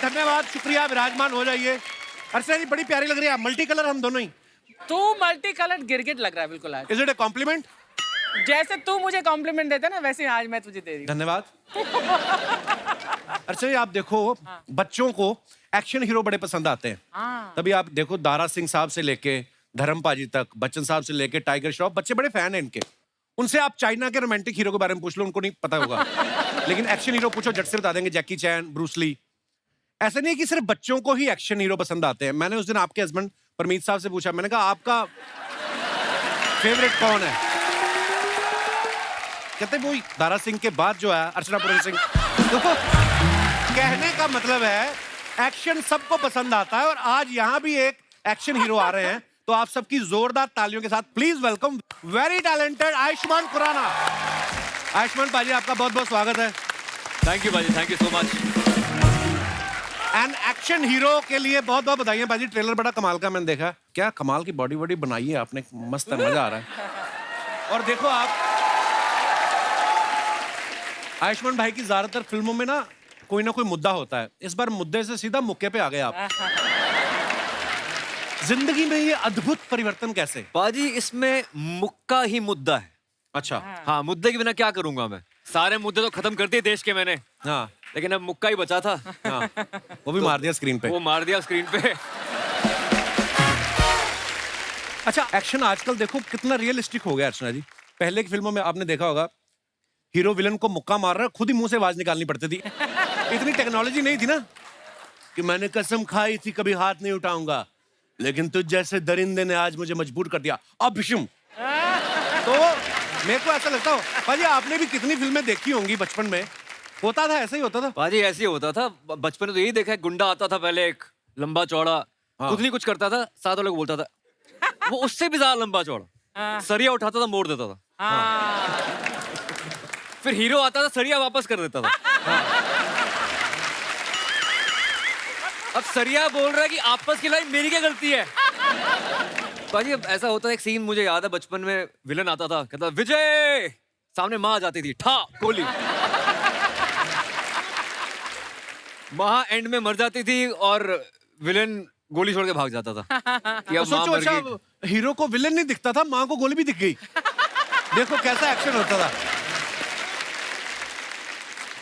धन्यवाद, शुक्रिया, विराजमान हो जाइए। अर्चना जी बड़ी प्यारी लग रही है, मल्टी कलर हम दोनों ही। तू मल्टी कलर्ड गिरगिट लग रहा है बिल्कुल आज। Is it a compliment? जैसे तू मुझे कॉम्प्लीमेंट देता ना वैसे आज मैं तुझे दे रही हूँ। धन्यवाद। अर्चना जी आप देखो, बच्चों को एक्शन हीरो बड़े पसंद आते हैं। तभी आप देखो दारा सिंह साहब से लेके धर्म पाजी तक, बच्चन साहब से लेके टाइगर श्रॉफ, बच्चे बड़े फैन हैं इनके। उनसे आप चाइना के रोमांटिक हीरो के बारे में पूछ लो, उनको नहीं पता होगा। लेकिन एक्शन हीरो पूछो, झट से बता देंगे, जैकी चैन, ब्रूस ली। ऐसा नहीं है कि सिर्फ बच्चों को ही एक्शन हीरो पसंद आते हैं। मैंने उस दिन आपके हस्बैंड परमीत साहब से पूछा, मैंने कहा आपका फेवरेट कौन है? कहते वही दारा सिंह के बाद जो है अर्चना पूरन सिंह। तो कहने का मतलब है एक्शन सबको पसंद आता है, और आज यहाँ भी एक एक्शन हीरो आ रहे हैं, तो आप सबकी जोरदार तालियों के साथ please welcome very talented Ayushmann Khurrana. Ayushmann पाजी आपका बहुत बहुत स्वागत है। थैंक यू बाजी, thank you so much. And action hero के लिए बहुत बहुत बधाई बाजी। ट्रेलर बड़ा कमाल का मैंने देखा, क्या कमाल की बॉडी वॉडी बनाई है आपने, मस्त है, मजा आ रहा है। और देखो आप आयुष्मान भाई की ज्यादातर फिल्मों में ना कोई मुद्दा होता है, इस बार मुद्दे से सीधा मुक्के पे आ गए आप। जिंदगी में ये अद्भुत परिवर्तन कैसे? बाजी इसमें मुक्का ही मुद्दा है। अच्छा। हाँ, मुद्दे के बिना क्या करूंगा मैं, सारे मुद्दे तो खत्म कर दिए देश के मैंने। हाँ, लेकिन अब मुक्का ही बचा था। हाँ, वो भी मार दिया स्क्रीन पे। वो मार दिया स्क्रीन पे। अच्छा, एक्शन आजकल देखो कितना रियलिस्टिक हो गया अर्चना जी। पहले की फिल्मों में आपने देखा होगा, हीरो विलन को मुक्का मार रहा है, खुद ही मुंह से आवाज निकालनी पड़ती थी। इतनी टेक्नोलॉजी नहीं थी ना कि मैंने कसम खाई थी कभी हाथ नहीं उठाऊंगा, लेकिन तुझ जैसे दरिंदे ने आज मुझे मजबूर कर दिया। अब तो मेरे को ऐसा लगता है भाजी, आपने भी कितनी फिल्में देखी होंगी बचपन में, होता था ऐसा ही होता था। बाजी ऐसे ही होता था बचपन में, तो यही देखा है, गुंडा आता था पहले, एक लंबा चौड़ा, खुद नहीं कुछ करता था, साथ वालों को बोलता था, वो उससे भी ज्यादा लंबा चौड़ा, सरिया उठाता था, मोड़ देता था। फिर हीरो आता था, सरिया वापस कर देता था। अब सरिया बोल रहा है कि आपस की लड़ाई मेरी क्या गलती है। बाजी अब ऐसा होता है, एक सीन मुझे याद है, बचपन में विलन आता था, कहता विजय, सामने माँ आ जाती थी, ठा गोली, माँ एंड में मर जाती थी और विलन गोली छोड़ के भाग जाता था। कि अब सोचो, अच्छा हीरो को विलन नहीं दिखता था, माँ को गोली भी दिख गई। देखो कैसा एक्शन होता था।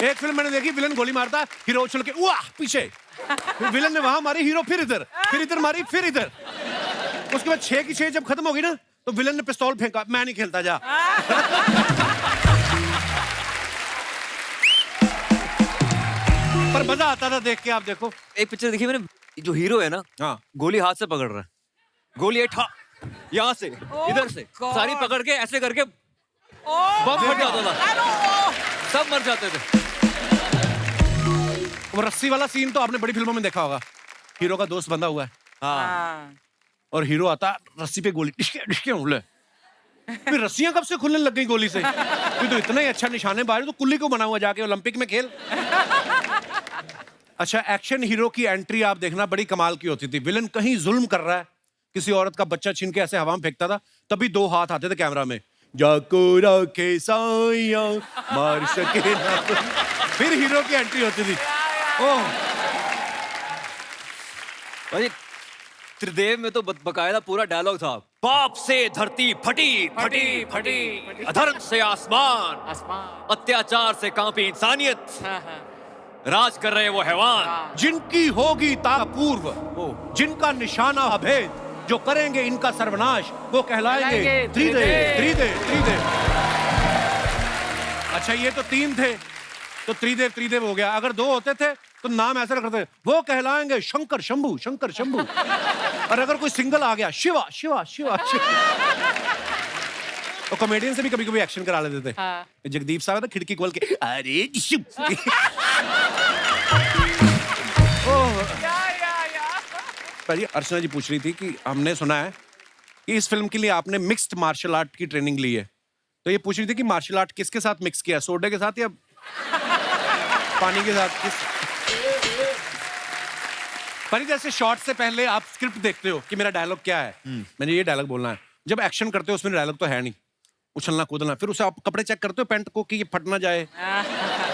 एक फिल्म मैंने देखी, विलन गोली मारता, हीरो उछल के वाह पीछे, फिर विलन ने वहां मारी, हीरो फिर इधर मारी, फिर इधर। उसके बाद 6 की 6 जब खत्म हो गई ना, तो विलन ने पिस्तौल फेंका, मैं नहीं खेलता जा। पर मजा आता था देख के। आप देखो एक पिक्चर देखी मैंने, जो हीरो है ना, हाँ, गोली हाथ से पकड़ रहा है, गोली है ठा, यहाँ से इधर से सारी पकड़ के ऐसे करके बम फट जाता था, सब मर जाते थे। वो रस्सी वाला सीन तो आपने बड़ी फिल्मों में देखा होगा, हीरो का दोस्त बंधा हुआ है, हाँ, और हीरो आता, रस्सी पे गोली डिशके उड़े, फिर रस्सियां कब से खुलने लग गई गोली से? फिर तो इतना ही अच्छा निशानेबाज तो कुल्ली को बना हुआ, जाके ओलंपिक में खेल। अच्छा, एक्शन हीरो की एंट्री आप देखना बड़ी कमाल की होती थी। विलन कहीं जुल्म कर रहा है, किसी औरत का बच्चा छीन के ऐसे हवा में फेंकता था, तभी 2 हाथ आते थे कैमरा में, जाको रखे साइया मार सके ना। फिर हीरो की एंट्री होती थी। ओह भाई त्रिदेव में तो बकायदा पूरा डायलॉग था, पाप से धरती फटी फटी फटी, अधर्म से आसमान, अत्याचार से कांपी इंसानियत, राज कर रहे वो हैवान, जिनकी होगी तापूर्व, जिनका निशाना अभेद, जो करेंगे इनका सर्वनाश, वो कहलाएंगे त्रिदेव त्रिदेव त्रिदेव। अच्छा, ये तो 3 थे, तो त्रिदेव त्रिदेव हो गया। अगर 2 होते थे तो नाम ऐसा रखते थे, वो कहलाएंगे शंकर शंभू शंकर शंभू। और अगर कोई सिंगल आ गया, शिवा शिवा शिवा शिवा। तो कॉमेडियन से भी कभी कभी एक्शन करा लेते थे। हाँ। जगदीप साहब था, खिड़की खोल के अरे अर्चना जी पूछ रही थी कि हमने सुना है कि इस फिल्म के लिए आपने मिक्स्ड मार्शल आर्ट की ट्रेनिंग ली है, तो ये पूछ रही थी कि मार्शल आर्ट किसके साथ मिक्स किया, सोडे के साथ या पानी के साथ? पर जैसे शॉट से पहले आप स्क्रिप्ट देखते हो कि मेरा डायलॉग क्या है, मैंने ये डायलॉग बोलना है। जब एक्शन करते हो उसमें डायलॉग तो है नहीं, उछलना कूदना, फिर उसे आप कपड़े चेक करते हो पैंट को कि ये फट ना जाए,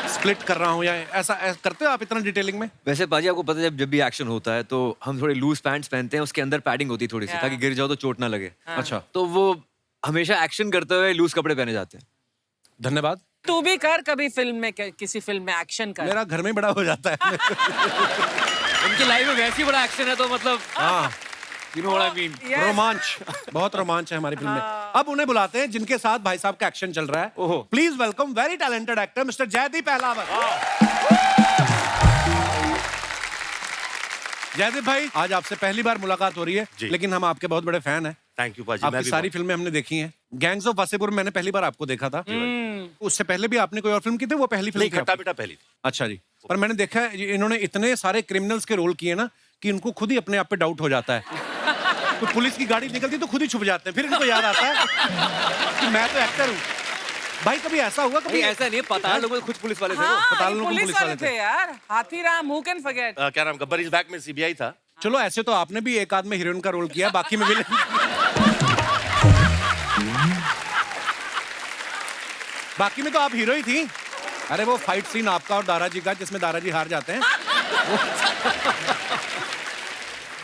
स्प्लिट कर रहा हूँ या ऐसा करते हो आप इतना डिटेलिंग में? वैसे पाजी आपको पता है जब भी एक्शन होता है तो हम थोड़े लूज पैंट्स पहनते हैं, उसके अंदर पैडिंग होती है थोड़ी सी ताकि गिर जाओ तो चोट ना लगे। अच्छा, तो वो हमेशा एक्शन करते हुए लूज कपड़े पहने जाते हैं। धन्यवाद। तू भी कर कभी फिल्म में, किसी फिल्म में एक्शन कर। मेरा घर में ही बड़ा हो जाता है। उनकी लाइफ में वैसे ही बड़ा एक्शन है तो मतलब हाँ, you know what I mean. Yes. रोमांच, बहुत रोमांच है हमारी फिल्म में। अब उन्हें बुलाते हैं जिनके साथ भाई साहब का एक्शन चल रहा है। ओहो। Please welcome very talented actor mister Jaideep Ahlawat. Jaideep भाई, आज आपसे पहली बार मुलाकात हो रही है, लेकिन हम आपके बहुत बड़े फैन हैं। थैंक यू पाजी। आपकी सारी फिल्में हमने देखी हैं। गैंग्स ऑफ वासेपुर मैंने पहली बार आपको देखा था। उससे पहले भी आपने कोई और फिल्म की थी? वो पहली फिल्म नहीं, थी खट्टा आपकी? मीठा पहली थी। अच्छा जी। पर मैंने देखा है इन्होंने इतने सारे क्रिमिनल्स के रोल किए ना कि इनको खुद ही अपने आप पे डाउट हो जाता है। तो पुलिस की गाड़ी निकलती तो खुद ही छुप जाते हैं, फिर इनको याद आता है कि मैं तो एक्टर हूँ। भाई कभी ऐसा हुआ? कभी ऐसा नहीं है, पताल लोग खुद पुलिस वाले थे वो। हाँ, पताल ये लोग पुलिस वाले थे यार। Hathiram, who can forget? क्या नाम, गब्बर इज बैक में सीबीआई था। चलो ऐसे तो आपने भी एक आध में हीरोइन का रोल किया, बाकी में विलेन। बाकी में तो आप हीरो ही थी। अरे वो फाइट सीन आपका और दाराजी का जिसमें दाराजी हार जाते हैं।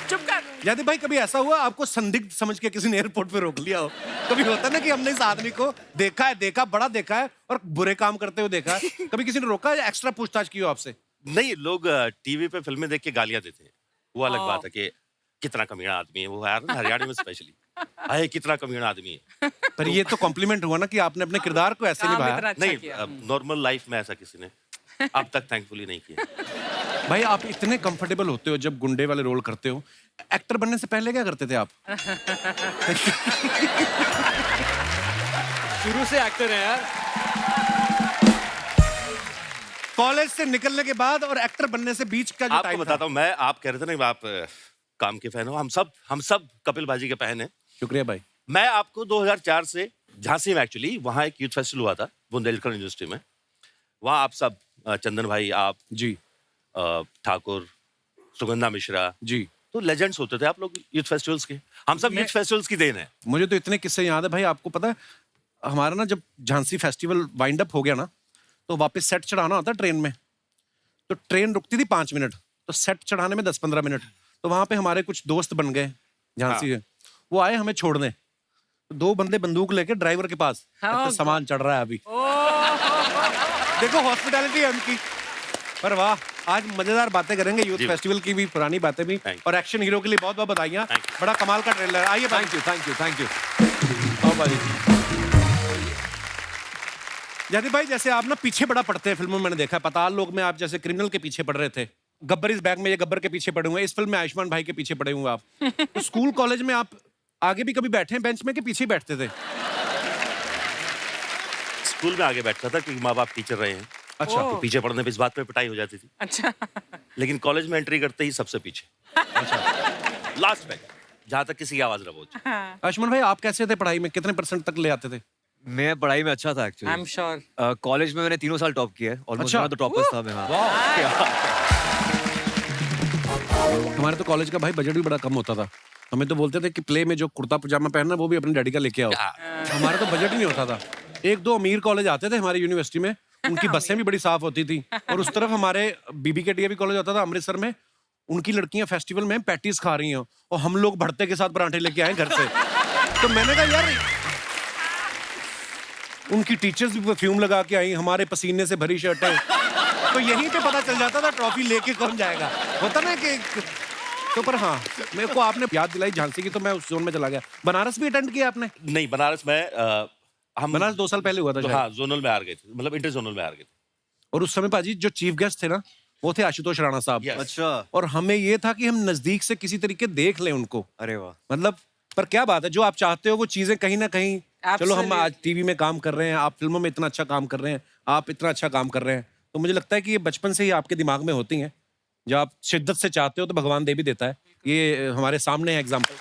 चुप कर। जयदीप भाई कभी ऐसा हुआ आपको संदिग्ध समझ के किसी ने एयरपोर्ट पे रोक लिया हो? कभी होता ना कि हमने इस आदमी को देखा बड़ा देखा है और बुरे काम करते हुए देखा है, कभी किसी ने रोका या एक्स्ट्रा पूछताछ की हो आपसे? नहीं, लोग टीवी पे फिल्में देख के गालियां देते हैं, वो अलग बात है कि कितना कमीना आदमी है वो, यार हरियाणा में स्पेशली अरे कितना कमीना आदमी है। पर ये तो कॉम्प्लीमेंट हुआ ना कि आपने अपने किरदार को ऐसे काम निभाया। इतना अच्छा नहीं, किया। नॉर्मल लाइफ में ऐसा किसी ने अब तक थैंकफुली नहीं किया। भाई आप इतने कंफर्टेबल होते हो जब गुंडे वाले रोल करते हो, एक्टर बनने से पहले क्या करते थे आप? शुरू से एक्टर है यार। कॉलेज से निकलने के बाद और एक्टर बनने से बीच का जो आपको टाइम था। बताता हूँ मैं, आप कह रहे थे ना आप काम के फैन हो, हम सब कपिल बाजी के फैन हैं। शुक्रिया भाई। मैं आपको 2004 से झांसी में, एक्चुअली वहाँ एक यूथ फेस्टिवल हुआ था बुंदेलखंड यूनिवर्सिटी में, वहाँ आप सब चंदन भाई, आप जी, ठाकुर, सुगंधा मिश्रा जी, तो लेजेंड्स होते थे आप लोग यूथ फेस्टिवल्स के। हम सब यूथ फेस्टिवल्स की देन है। मुझे तो इतने किस्से याद है भाई। आपको पता है हमारा ना जब झांसी फेस्टिवल वाइंड अप हो गया ना तो वापस सेट चढ़ाना होता ट्रेन में, तो ट्रेन रुकती थी 5 मिनट, तो सेट चढ़ाने में 10-15 मिनट। तो वहां पे हमारे कुछ दोस्त बन गए झांसी के, वो आए हमें छोड़ने, तो 2 बंदे बंदूक लेके ड्राइवर के पास, हाँ, तो सामान चढ़ रहा है अभी। देखो हॉस्पिटैलिटी है उनकी। पर वाह, आज मजेदार बातें करेंगे यूथ जी। फेस्टिवल की भी, पुरानी बातें भी, Thank you. और एक्शन हीरो के लिए बहुत बहुत बधाइयाँ। Thank you. बड़ा कमाल का ट्रेलर है। आइए thank you thank you thank you. Jaideep भाई, जैसे आप ना पीछे बड़ा पड़ते हैं फिल्मों में, मैंने देखा है पताल लोग में आप जैसे क्रिमिनल के पीछे पड़ रहे थे, गब्बर इस बैग में ये गब्बर के पीछे पड़े हुए हैं, इस फिल्म में आयुष्मान भाई के पीछे पड़े हुए आप। तो स्कूल कॉलेज में आप आगे भी कभी बैठे हैं बेंच में कि पीछे ही बैठते थे? स्कूल में आगे बैठता था क्योंकि माँ बाप टीचर रहे हैं, अच्छा। ओह। तो पीछे पढ़ने पे इस बात पे पिटाई हो जाती थी। अच्छा। लेकिन कॉलेज में एंट्री करते ही सबसे पीछे, लास्ट में, जहां तक किसी की आवाज न पहुंचे। आयुष्मान भाई आप कैसे थे पढ़ाई में, कितने परसेंट तक ले आते थे? मैं पढ़ाई में अच्छा था I actually. Am sure. College में मैंने 3 साल टॉप किया है, ऑलमोस्ट अच्छा। तो टॉपर्स था मैं। हाँ। हमारे तो कॉलेज का भाई बजट भी बड़ा कम होता था। हमें तो बोलते थे कि प्ले में जो कुर्ता पजामा पहनना वो भी अपने डैडी का लेके आओ। हमारा तो बजट ही नहीं होता था। 1-2 अमीर कॉलेज आते थे हमारी यूनिवर्सिटी में, उनकी बसें भी बड़ी साफ होती थी, और उस तरफ हमारे बीबी के डीएवी कॉलेज होता था अमृतसर में, उनकी लड़कियां फेस्टिवल में पैटीज खा रही हैं और हम लोग भरते के साथ पराठे लेके आए घर से। तो मैंने कहा यार, उनकी टीचर्स भी परफ्यूम लगा के आई, हमारे पसीने से भरी शर्टें, तो यहीं पे पता चल जाता था ट्रॉफी लेके कौन जाएगा। होता ना कि तो, पर हाँ, मेरे को आपने याद दिलाई झांसी की तो मैं उस जोन में चला गया। बनारस भी अटेंड किया आपने? नहीं, बनारस में हम बनारस 2 साल पहले हुआ था तो शायद। हाँ, जोनल में हार गए थे, मतलब इंटर जोनल में हार गए थे। और उस समय पाजी जो चीफ गेस्ट थे ना वो थे आशुतोष राणा साहब। Yes. अच्छा। और हमें ये था कि हम नजदीक से किसी तरीके देख लें उनको, अरे वाह। मतलब। पर क्या बात है, जो आप चाहते हो वो चीजें कहीं ना कहीं, चलो हम Absolutely. आज टीवी में काम कर रहे हैं, आप फिल्मों में इतना अच्छा काम कर रहे हैं, आप इतना अच्छा काम कर रहे हैं, तो मुझे लगता है कि ये बचपन से ही आपके दिमाग में होती हैं। जब आप शिद्दत से चाहते हो तो भगवान दे भी देता है। ये हमारे सामने है एग्जाम्पल।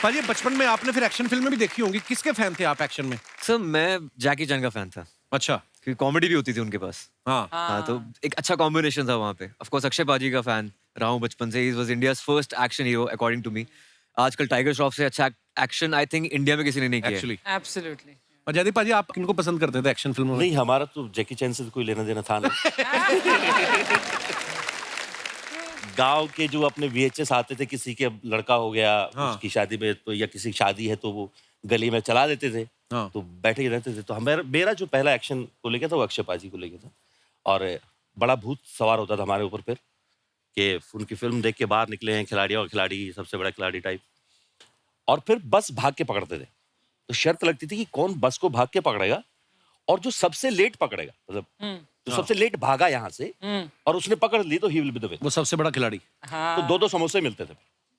पाजी बचपन में आपने फिर एक्शन फिल्में भी देखी होंगी, किसके फैन थे आप एक्शन में? सर मैं जैकी चैन का फैन था, अच्छा। क्योंकि कॉमेडी भी होती थी उनके पास। हाँ। हाँ, तो एक अच्छा कॉम्बिनेशन था वहाँ पे। ऑफ कोर्स अक्षय बाजी का फैन रहा हूँ बचपन से। He was India's first action hero according to me. आजकल टाइगर श्रॉफ से अच्छा एक्शन आई थिंक इंडिया में किसी ने नहीं किया है। Actually absolutely. और जयदीप पाजी आप किनको पसंद करते थे एक्शन फिल्मों में? नहीं, हमारा तो जैकी चैन से कोई लेना देना था नहीं। गांव के जो अपने VHS आते थे, किसी के लड़का हो गया, हाँ। उसकी शादी में तो, या किसी की शादी है तो वो गली में चला देते थे। हाँ। तो बैठे ही रहते थे। तो मेरा जो पहला एक्शन को लेके था वो अक्षय पाजी को लेके था, और बड़ा भूत सवार होता था हमारे ऊपर फिर कि उनकी फिल्म देख के बाहर निकले हैं खिलाड़ी, और खिलाड़ी सबसे बड़ा खिलाड़ी टाइप, और फिर बस भाग के पकड़ते थे। तो शर्त लगती थी कि कौन बस को भाग के पकड़ेगा, और जो सबसे लेट पकड़ेगा, मतलब जो सबसे लेट भागा यहाँ से और उसने पकड़ ली तो he will be the win. वो सबसे बड़ा खिलाड़ी। हाँ। तो 2-2 समोसे मिलते थे।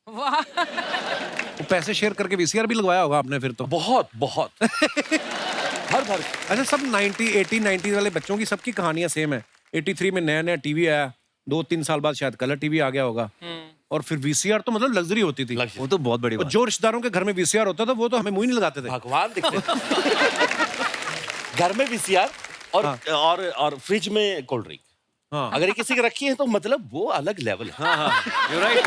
वाह। वो पैसे शेयर करके VCR भी लगवाया होगा आपने फिर तो। बहुत बहुत भर भर। अच्छा, सब 80 वाले बच्चों की सबकी कहानियां सेम है। 83 में नया नया टीवी आया, 2-3 साल बाद शायद कलर टीवी आ गया होगा, और फिर VCR तो मतलब लग्जरी होती थी। वो तो बहुत बड़ी और बात। जो रिश्तेदारों के घर में VCR होता था वो तो हमें मुंह ही नहीं लगाते थे। भगवान दिखते थे। घर में VCR और हाँ। और फ्रिज में कोल्ड ड्रिंक। हाँ। अगर ये किसी के रखी है तो मतलब वो अलग लेवल है। हाँ हाँ, you're right.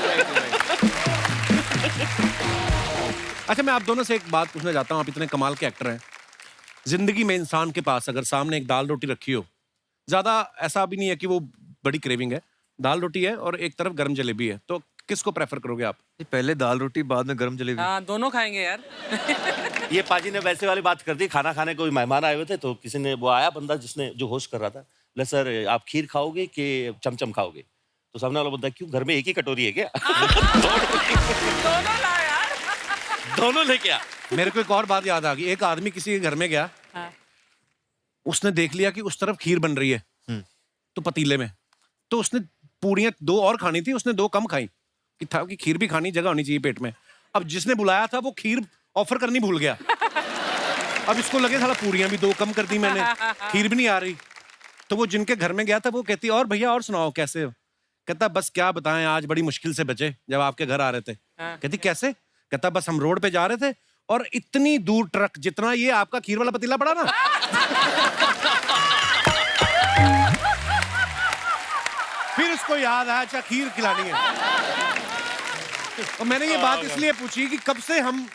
अच्छा, मैं आप दोनों से एक बात पूछना चाहता हूँ, आप इतने कमाल के एक्टर हैं। जिंदगी में इंसान के पास अगर सामने एक दाल रोटी रखी हो, ज्यादा ऐसा भी नहीं है कि वो बड़ी क्रेविंग है, दाल रोटी है और एक तरफ गरम जलेबी है, तो किसको प्रेफर करोगे आप? पहले दाल रोटी, बाद में गरम जलेबी। हाँ, दोनों खाएंगे यार। ये पाजी ने वैसे वाली बात कर दी। खाना खाने कोई मेहमान आए हुए थे, तो किसी ने, वो आया बंदा जिसने, जो होस्ट कर रहा था, ले सर आप खीर खाओगे कि चमचम खाओगे? तो सामने वाला बोलता है क्यों, घर में एक ही कटोरी है क्या? दोनों ला यार। दोनों लेके आ। मेरे को एक और बात याद आ गई। एक आदमी किसी के घर में गया, हाँ। उसने देख लिया कि उस तरफ खीर बन रही है तो पतीले में, तो उसने पूड़ियां 2 और खानी थी, उसने 2 कम खाई कि था कि खीर भी खानी, जगह होनी चाहिए पेट में। अब जिसने बुलाया था वो खीर ऑफर करनी भूल गया। अब इसको लगे साला पूड़ियां भी 2 कम कर दी मैंने, खीर भी नहीं आ रही। तो वो जिनके घर में गया था वो कहती, और भैया और सुनाओ कैसे हो? कहता बस क्या बताएं, आज बड़ी मुश्किल से बचे जब आपके घर आ रहे थे। कहती कैसे? कहता बस हम रोड पे जा रहे थे और इतनी दूर ट्रक जितना ये आपका खीर वाला पतीला पड़ा ना, फिर उसको याद आया अच्छा खीर खिलानी है। और मैंने ये बात इसलिए पूछी कि कब से हम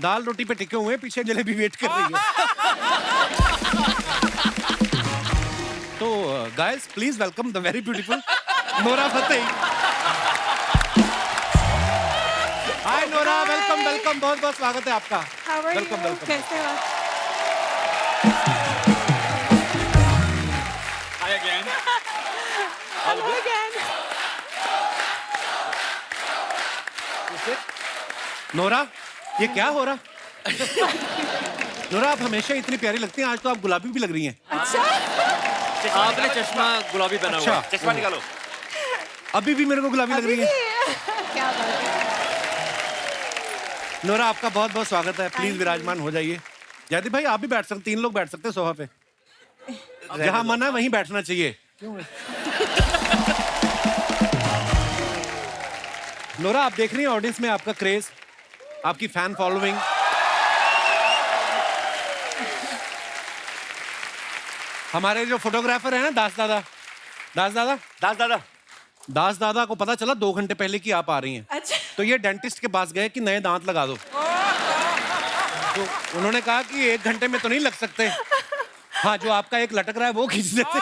दाल रोटी पे टिके हुए हैं, पीछे जलेबी वेट कर रही है। तो guys please welcome the very beautiful Nora Fatehi. Hi Nora, welcome welcome, बहुत बहुत स्वागत है आपका। Welcome welcome. कैसे हो? Hi again. Hello again. Nora, ये क्या हो रहा? नोरा, आप हमेशा इतनी प्यारी लगती हैं, आज तो आप गुलाबी भी लग रही हैं। अच्छा, आपने चश्मा गुलाबी पहना हुआ है। अच्छा। चश्मा निकालो। अभी भी मेरे को गुलाबी लग रही है। क्या बात है। नोरा, आपका बहुत बहुत स्वागत है, प्लीज विराजमान हो जाइए। जयदीप भाई आप भी बैठ सकते, 3 लोग बैठ सकते हैं सोफा पे, जहां मन है वहीं बैठना चाहिए। नोरा, आप देख रही हैं ऑडियंस में आपका क्रेज, आपकी फैन फॉलोइंग। हमारे जो फोटोग्राफर है ना दास दादा, दास दादा को पता चला 2 घंटे पहले कि आप आ रही हैं, अच्छा, तो ये डेंटिस्ट के पास गए कि नए दांत लगा दो। तो उन्होंने कहा कि 1 घंटे में तो नहीं लग सकते, हाँ जो आपका एक लटक रहा है वो खींच देते।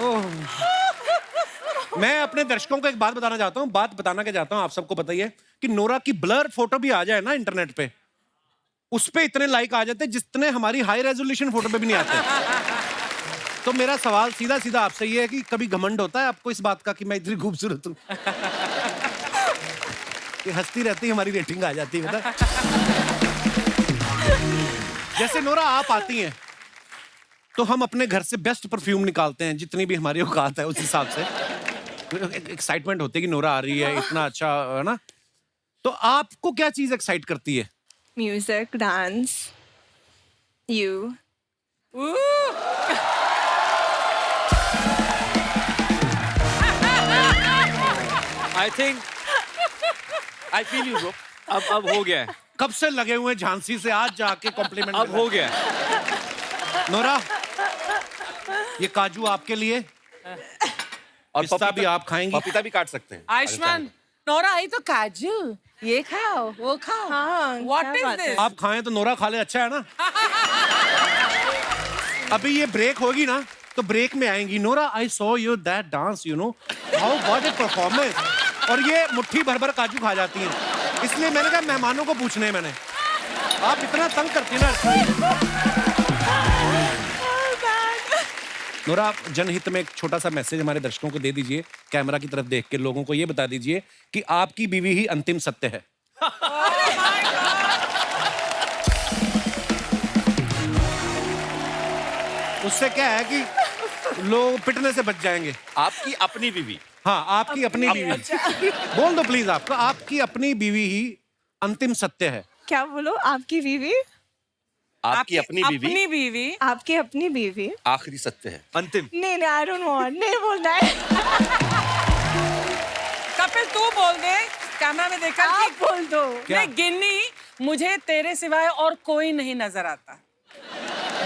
ओह। मैं अपने दर्शकों को एक बात बताना चाहता हूँ, बात बताना क्या चाहता हूँ, आप सबको पता ही है कि नोरा की ब्लर फोटो भी आ जाए ना इंटरनेट पे, उस पे इतने लाइक आ जाते जितने हमारी हाई रेजोल्यूशन फोटो पे भी नहीं आते। तो मेरा सवाल सीधा सीधा आपसे ये है कि कभी घमंड होता है आपको इस बात का कि मैं इतनी खूबसूरत हूँ? कि हंसती रहती हमारी रेटिंग आ जाती है पता? जैसे नोरा आप आती हैं तो हम अपने घर से बेस्ट परफ्यूम निकालते हैं, जितनी भी हमारी औकात है उस हिसाब से। एक्साइटमेंट होती है कि नोरा आ रही है, इतना अच्छा है ना। तो आपको क्या चीज एक्साइट करती है? Music, dance, you. I think I feel you, bro. अब हो गया है। कब से लगे हुए हैं झांसी से, आज जाके कॉम्प्लीमेंट। अब हो गया है। नोरा, ये काजू आपके लिए, और पिस्ता भी आप खाएंगी। पपीता भी काट सकते हैं। आयुष्मान, नोरा आई तो काजू। ये खाओ वो खाओ हाँ, व्हाट क्या इज बात है? दिस आप खाएं तो नोरा खा ले, अच्छा है ना। अभी ये ब्रेक होगी ना तो ब्रेक में आएंगी, Nora I saw you that dance, you know how what A performance, और ये मुट्ठी भर भर काजू खा जाती हैं। इसलिए मैंने कहा मेहमानों को पूछने हैं मैंने, आप इतना तंग करती हैं ना। नोरा, आप जनहित में एक छोटा सा मैसेज हमारे दर्शकों को दे दीजिए, कैमरा की तरफ देख के लोगों को ये बता दीजिए कि आपकी बीवी ही अंतिम सत्य है। उससे क्या है कि लोग पिटने से बच जाएंगे। आपकी अपनी बीवी। हाँ, आपकी अपनी बीवी। बोल दो प्लीज, आपका आपकी अपनी बीवी ही अंतिम सत्य है। क्या बोलो? आपकी बीवी? आपकी अपनी बीवी अपनी बीवी आपकी अपनी बीवी? आखिरी सत्य है। अंतिम। नहीं नहीं, आई डोंट वांट, नहीं बोलना है। कपिल तू बोल दे कैमरा में देखकर आप कि बोल दो। क्या? मैं गिन्नी, मुझे तेरे सिवाय और कोई नहीं नजर आता।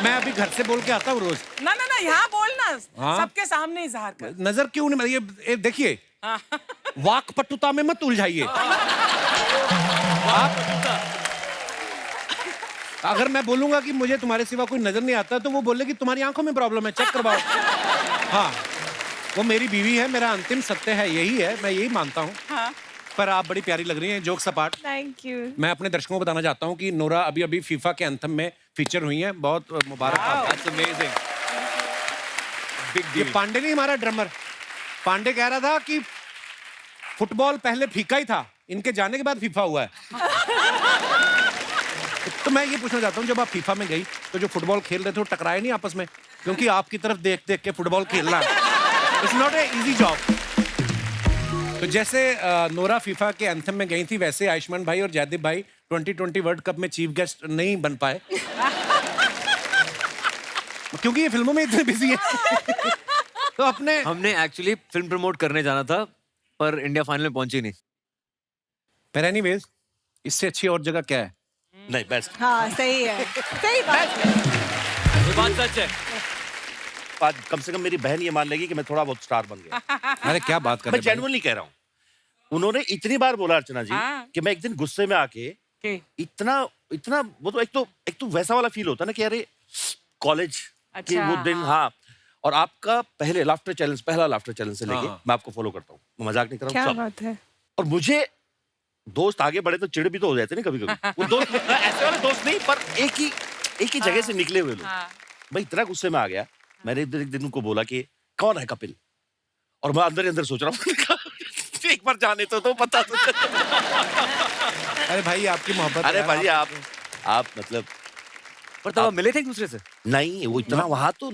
मैं अभी घर से बोल के आता हूँ रोज। ना ना ना, यहाँ बोलना, हाँ? सबके सामने इजहार कर। नजर क्यों नहीं, ये देखिए, वाक पटुता में मत उलझाइए। आप अगर मैं बोलूंगा कि मुझे तुम्हारे सिवा कोई नजर नहीं आता तो वो बोलेगी तुम्हारी आंखों में प्रॉब्लम है, चेक करवाओ। हाँ, वो मेरी बीवी है, मेरा अंतिम सत्य है, यही है, मैं यही मानता हूँ। हाँ। पर आप बड़ी प्यारी लग रही हैं, जोक्स अपार्ट। Thank you. मैं अपने दर्शकों को बताना चाहता हूँ कि नोरा अभी अभी फीफा के एंथम में फीचर हुई हैं, बहुत मुबारक आपको। That's amazing. Big ये deal. पांडे नहीं, हमारा ड्रमर पांडे कह रहा था कि फुटबॉल पहले फीका ही था, इनके जाने के बाद फीफा हुआ है। तो मैं ये पूछना चाहता हूँ, जब आप फीफा में गई तो जो फुटबॉल खेल रहे थे वो टकराए नहीं आपस में? क्योंकि आपकी तरफ देख देख के फुटबॉल खेलना it's not a easy job. तो जैसे नोरा फीफा के एंथम में गई थी, वैसे आयुष्मान भाई और जयदीप भाई 2020 वर्ल्ड कप में चीफ गेस्ट नहीं बन पाए क्योंकि ये फिल्मों में इतने बिजी है। तो अपने हमने एक्चुअली फिल्म प्रमोट करने जाना था पर इंडिया फाइनल में पहुंची नहीं। पर एनीवेज, इससे अच्छी और जगह क्या है? नहीं, बेस्ट। हाँ सही है, सही बात है। ये बात सच है। आज कम से कम मेरी बहन ये मान लेगी कि मैं थोड़ा बहुत स्टार बन गया। अरे क्या बात कर मैं रहे हैं भाई? जेन्युइनली कह रहा हूँ। उन्होंने इतनी बार बोला अर्चना जी हाँ। कि मैं एक दिन गुस्से में आके कि इतना इतना वो तो एक तो वैसा वाला फील होता है ना कि अरे कॉलेज के अच्छा, वो दिन। हाँ, और आपका पहले लाफ्टर चैलेंज, पहला लाफ्टर चैलेंज से लेके हाँ। मैं आपको फॉलो करता हूँ, मैं मजाक नहीं कर रहा क्या हूँ सब। बात है? और मुझे दोस्त आगे बढ़े तो चिढ़ भी तो हो जाते ना कभी कभी। वो दोस्त ऐसे वाले दोस्त नहीं, पर एक ही जगह से निकले हुए लोग। हाँ। मैं इतना गुस्से में आ गया, मैंने एक दिन उनको बोला कि कौन है कपिल, और मैं अंदर ही अंदर सोच रहा हूँ एक बार जाने तो पता तो अरे भाई, आपकी मोहब्बत। अरे यार, भाई आप मतलब पर तब आप मिले थे एक दूसरे से? नहीं, वो इतना वहां तो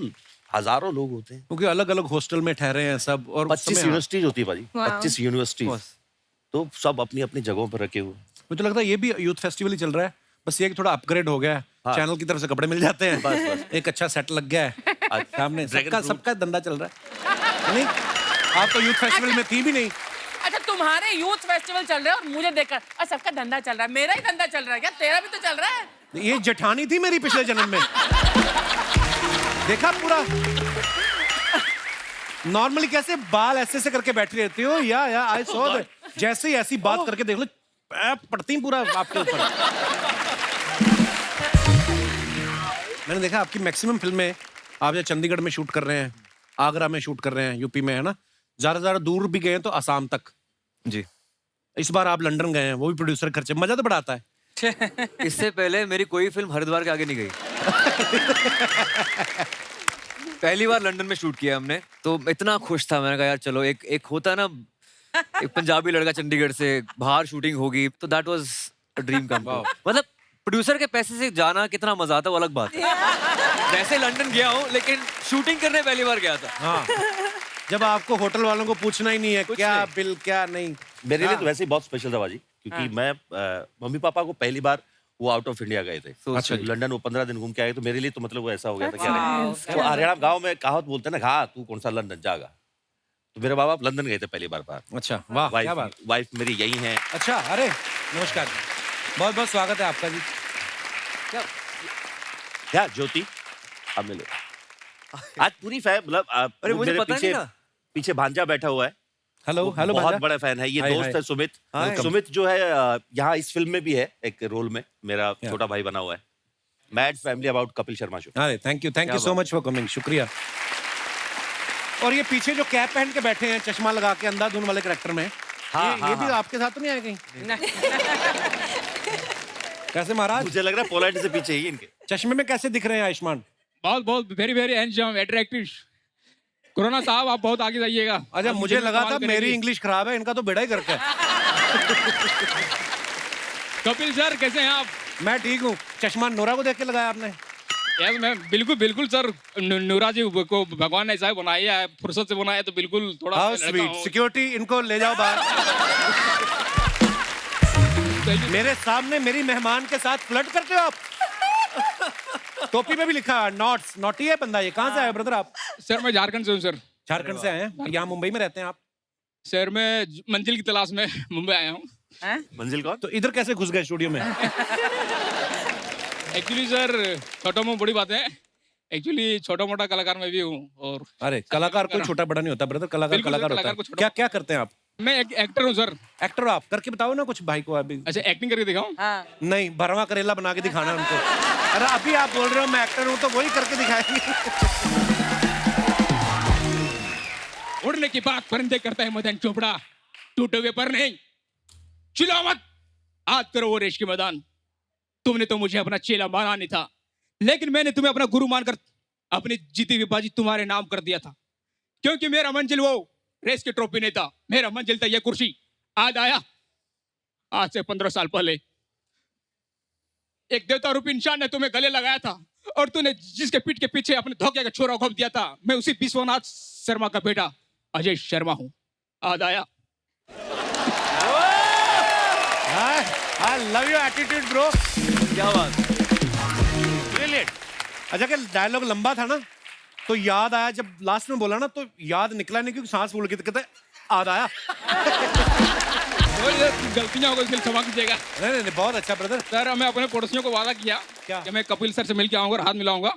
हजारों लोग होते हैं। क्योंकि अलग अलग हॉस्टल में ठहरे हैं सब, और उस 25 समय- यूनिवर्सिटीज होती है भाजी, Wow. 25 यूनिवर्सिटीज, तो सब अपनी अपनी जगहों पर रखे हुए। मुझे लगता है ये भी यूथ फेस्टिवल ही चल रहा है, बस ये कि थोड़ा अपग्रेड हो गया है। हाँ। चैनल की तरफ से कपड़े मिल जाते हैं, बस। एक अच्छा सेट लग गया है सामने, Dragon सबका fruit। सबका धंधा चल रहा है। नहीं, आप तो यूथ फेस्टिवल में थी भी नहीं। अच्छा, तुम्हारे यूथ फेस्टिवल चल रहे हैं और मुझे देखकर और सबका धंधा चल रहा है, मेरा ही धंधा चल रहा है क्या? तेरा भी तो चल रहा है। ये जेठानी थी मेरी पिछले जन्म में। देखा पूरा नॉर्मली कैसे बाल ऐसे ऐसे करके बैठी रहती हो, या आई सॉ दैट। जैसे ही ऐसी बात करके देख लो, पड़ती पूरा आपके ऊपर। मैंने देखा आपकी मैक्सिमम फिल्में आप या चंडीगढ़ में शूट कर रहे हैं, आगरा में शूट कर रहे हैं, यूपी में, है ना? ज्यादा दूर भी गए हैं तो असम तक। जी। इस बार आप लंदन गए हैं, वो भी प्रोड्यूसर खर्चे, मजा तो बड़ा आता है। इससे पहले मेरी कोई फिल्म हरिद्वार के आगे नहीं गई। पहली बार लंदन में शूट किया हमने, तो इतना खुश था। मैंने कहा यार चलो, एक होता है ना, एक पंजाबी लड़का चंडीगढ़ से बाहर शूटिंग होगी, तो that was a dream come true. मतलब प्रोड्यूसर के पैसे से जाना कितना मजा आता है वो अलग बात है। वैसे लंदन गया हूँ, लेकिन शूटिंग करने पहली बार गया था। हाँ, जब आपको होटल वालों को पूछना ही नहीं है कुछ क्या नहीं। बिल क्या नहीं। मेरे लिए हाँ। तो वैसे ही बहुत स्पेशल था बाजी, क्योंकि मैं मम्मी पापा को पहली बार वो आउट ऑफ इंडिया गए थे। अच्छा जी। लंदन वो 15 दिन घूम के आए, तो मेरे लिए तो मतलब वो ऐसा हो गया था कि That's अरे, nice. वो हरियाणा गांव में कहावत बोलते हैं ना, हाँ तू कौन सा लंदन जागा। तो मेरे बाबा लंदन गए थे पहली बार। अच्छा, वाह, क्या बात। वाइफ मेरी यही है। अच्छा, अरे नमस्कार, बहुत बहुत स्वागत है आपका जी। क्या ज्योति, अब मिले। आज पूरी मतलब अरे मुझे मेरे पता नहीं था। पीछे भांजा बैठा हुआ है, हेलो हेलो बहुत भांजा। बड़ा फैन है। ये हाय, दोस्त हाय। है सुमित। हाय। सुमित जो है यहाँ इस फिल्म में भी है एक रोल में, मेरा छोटा भाई बना हुआ है। Mad family about Kapil Sharma show. अरे thank you so much for coming, शुक्रिया। और ये पीछे जो कैप पहन के बैठे हैं, चश्मा लगा के, अंधाधुन वाले कैरेक्टर में, ये भी आपके साथ तो नहीं आए कहीं? कैसे महाराज? मुझे लग रहा है पोलैंड से पीछे ही इनके। चश्मे में कैसे दिख रहे हैं आयुष्मान? बहुत बहुत very very handsome attractive. Corona साहब आप बहुत आगे जाइएगा। अच्छा, आप मुझे लगा था कमाल मेरी करेंगी। इंग्लिश खराब है, इनका तो बेड़ा ही गर्क है। कपिल सर कैसे हैं आप? मैं ठीक हूँ। चश्मा नोरा को देख के लगाया आपने? यार मैं बिल्कुल बिल्कुल सर, नूरा जी को भगवान ने ऐसा बनाया है, फुर्सत से बनाया है, तो बिल्कुल थोड़ा हाउ लड़का स्वीट। हूँ। सिक्योरिटी, इनको ले जाओ बाहर। मेरे सामने मेरी मेहमान के साथ फ्लर्ट करते हो आप? टोपी में भी लिखा है नॉट्स, नॉटी है बंदा। ये कहाँ से आए ब्रदर आप? सर मैं झारखंड से हूँ सर। झारखंड से आए हैं? यहाँ मुंबई में रहते हैं आप? सर मैं मंजिल की तलाश में मुंबई आया हूँ। मंजिल कौन? तो इधर कैसे घुस गए स्टूडियो में? एक्चुअली सर छोटा मोटा बड़ी बात है, एक्चुअली छोटा मोटा कलाकार मैं भी हूँ। और अरे कलाकार कोई छोटा बड़ा नहीं होता ब्रदर, कलाकार बिल्कुल, कलाकार कलाकार होता को है। छोटा- क्या क्या करते हैं आप? मैं एक एक्टर हूँ सर। एक्टर हो आप? करके बताओ ना कुछ भाई को अभी। अच्छा एक्टिंग करके दिखाऊं? नहीं, भरवा करेला बना के दिखाना है उनको। अरे अभी आप बोल रहे हो मैं एक्टर हूँ, तो वही करके दिखाएंगे। उड़ने की बात परिंदे करता है मदन चोपड़ा, टूटे हुए पर नहीं। चिल्लाओ मत, आज करो वो रेश के मैदान। तुमने तो मुझे अपना चेला माना नहीं था, लेकिन मैंने तुम्हें अपना गुरु मानकर अपनी जीती हुई बाजी तुम्हारे नाम कर दिया था। क्योंकि मेरा मंजिल वो रेस की ट्रॉफी नहीं था, मेरा मंजिल था ये कुर्सी। आज आया, आज से 15 साल पहले एक देवता रूपी इंसान ने तुम्हें गले लगाया था, और तूने जिसके पीठ के पीछे अपने धोखे का छोरा घोंप दिया था, मैं उसी विश्वनाथ शर्मा का बेटा अजय शर्मा हूँ। आज आया। I love your attitude bro. क्या बात। ब्रिलियंट। अच्छा, कि डायलॉग लंबा था ना, तो याद आया जब लास्ट में बोला ना, तो याद निकला नहीं क्योंकि सांस फूल गई, तो कहते याद आया। और ये गलतियां हो गई, इसलिए क्षमा कीजिएगा। नहीं नहीं नहीं, बहुत अच्छा ब्रदर। सर मैं अपने पड़ोसियों को वादा किया क्या? कि मैं कपिल सर से मिल के आऊंगा और हाथ मिलाऊंगा।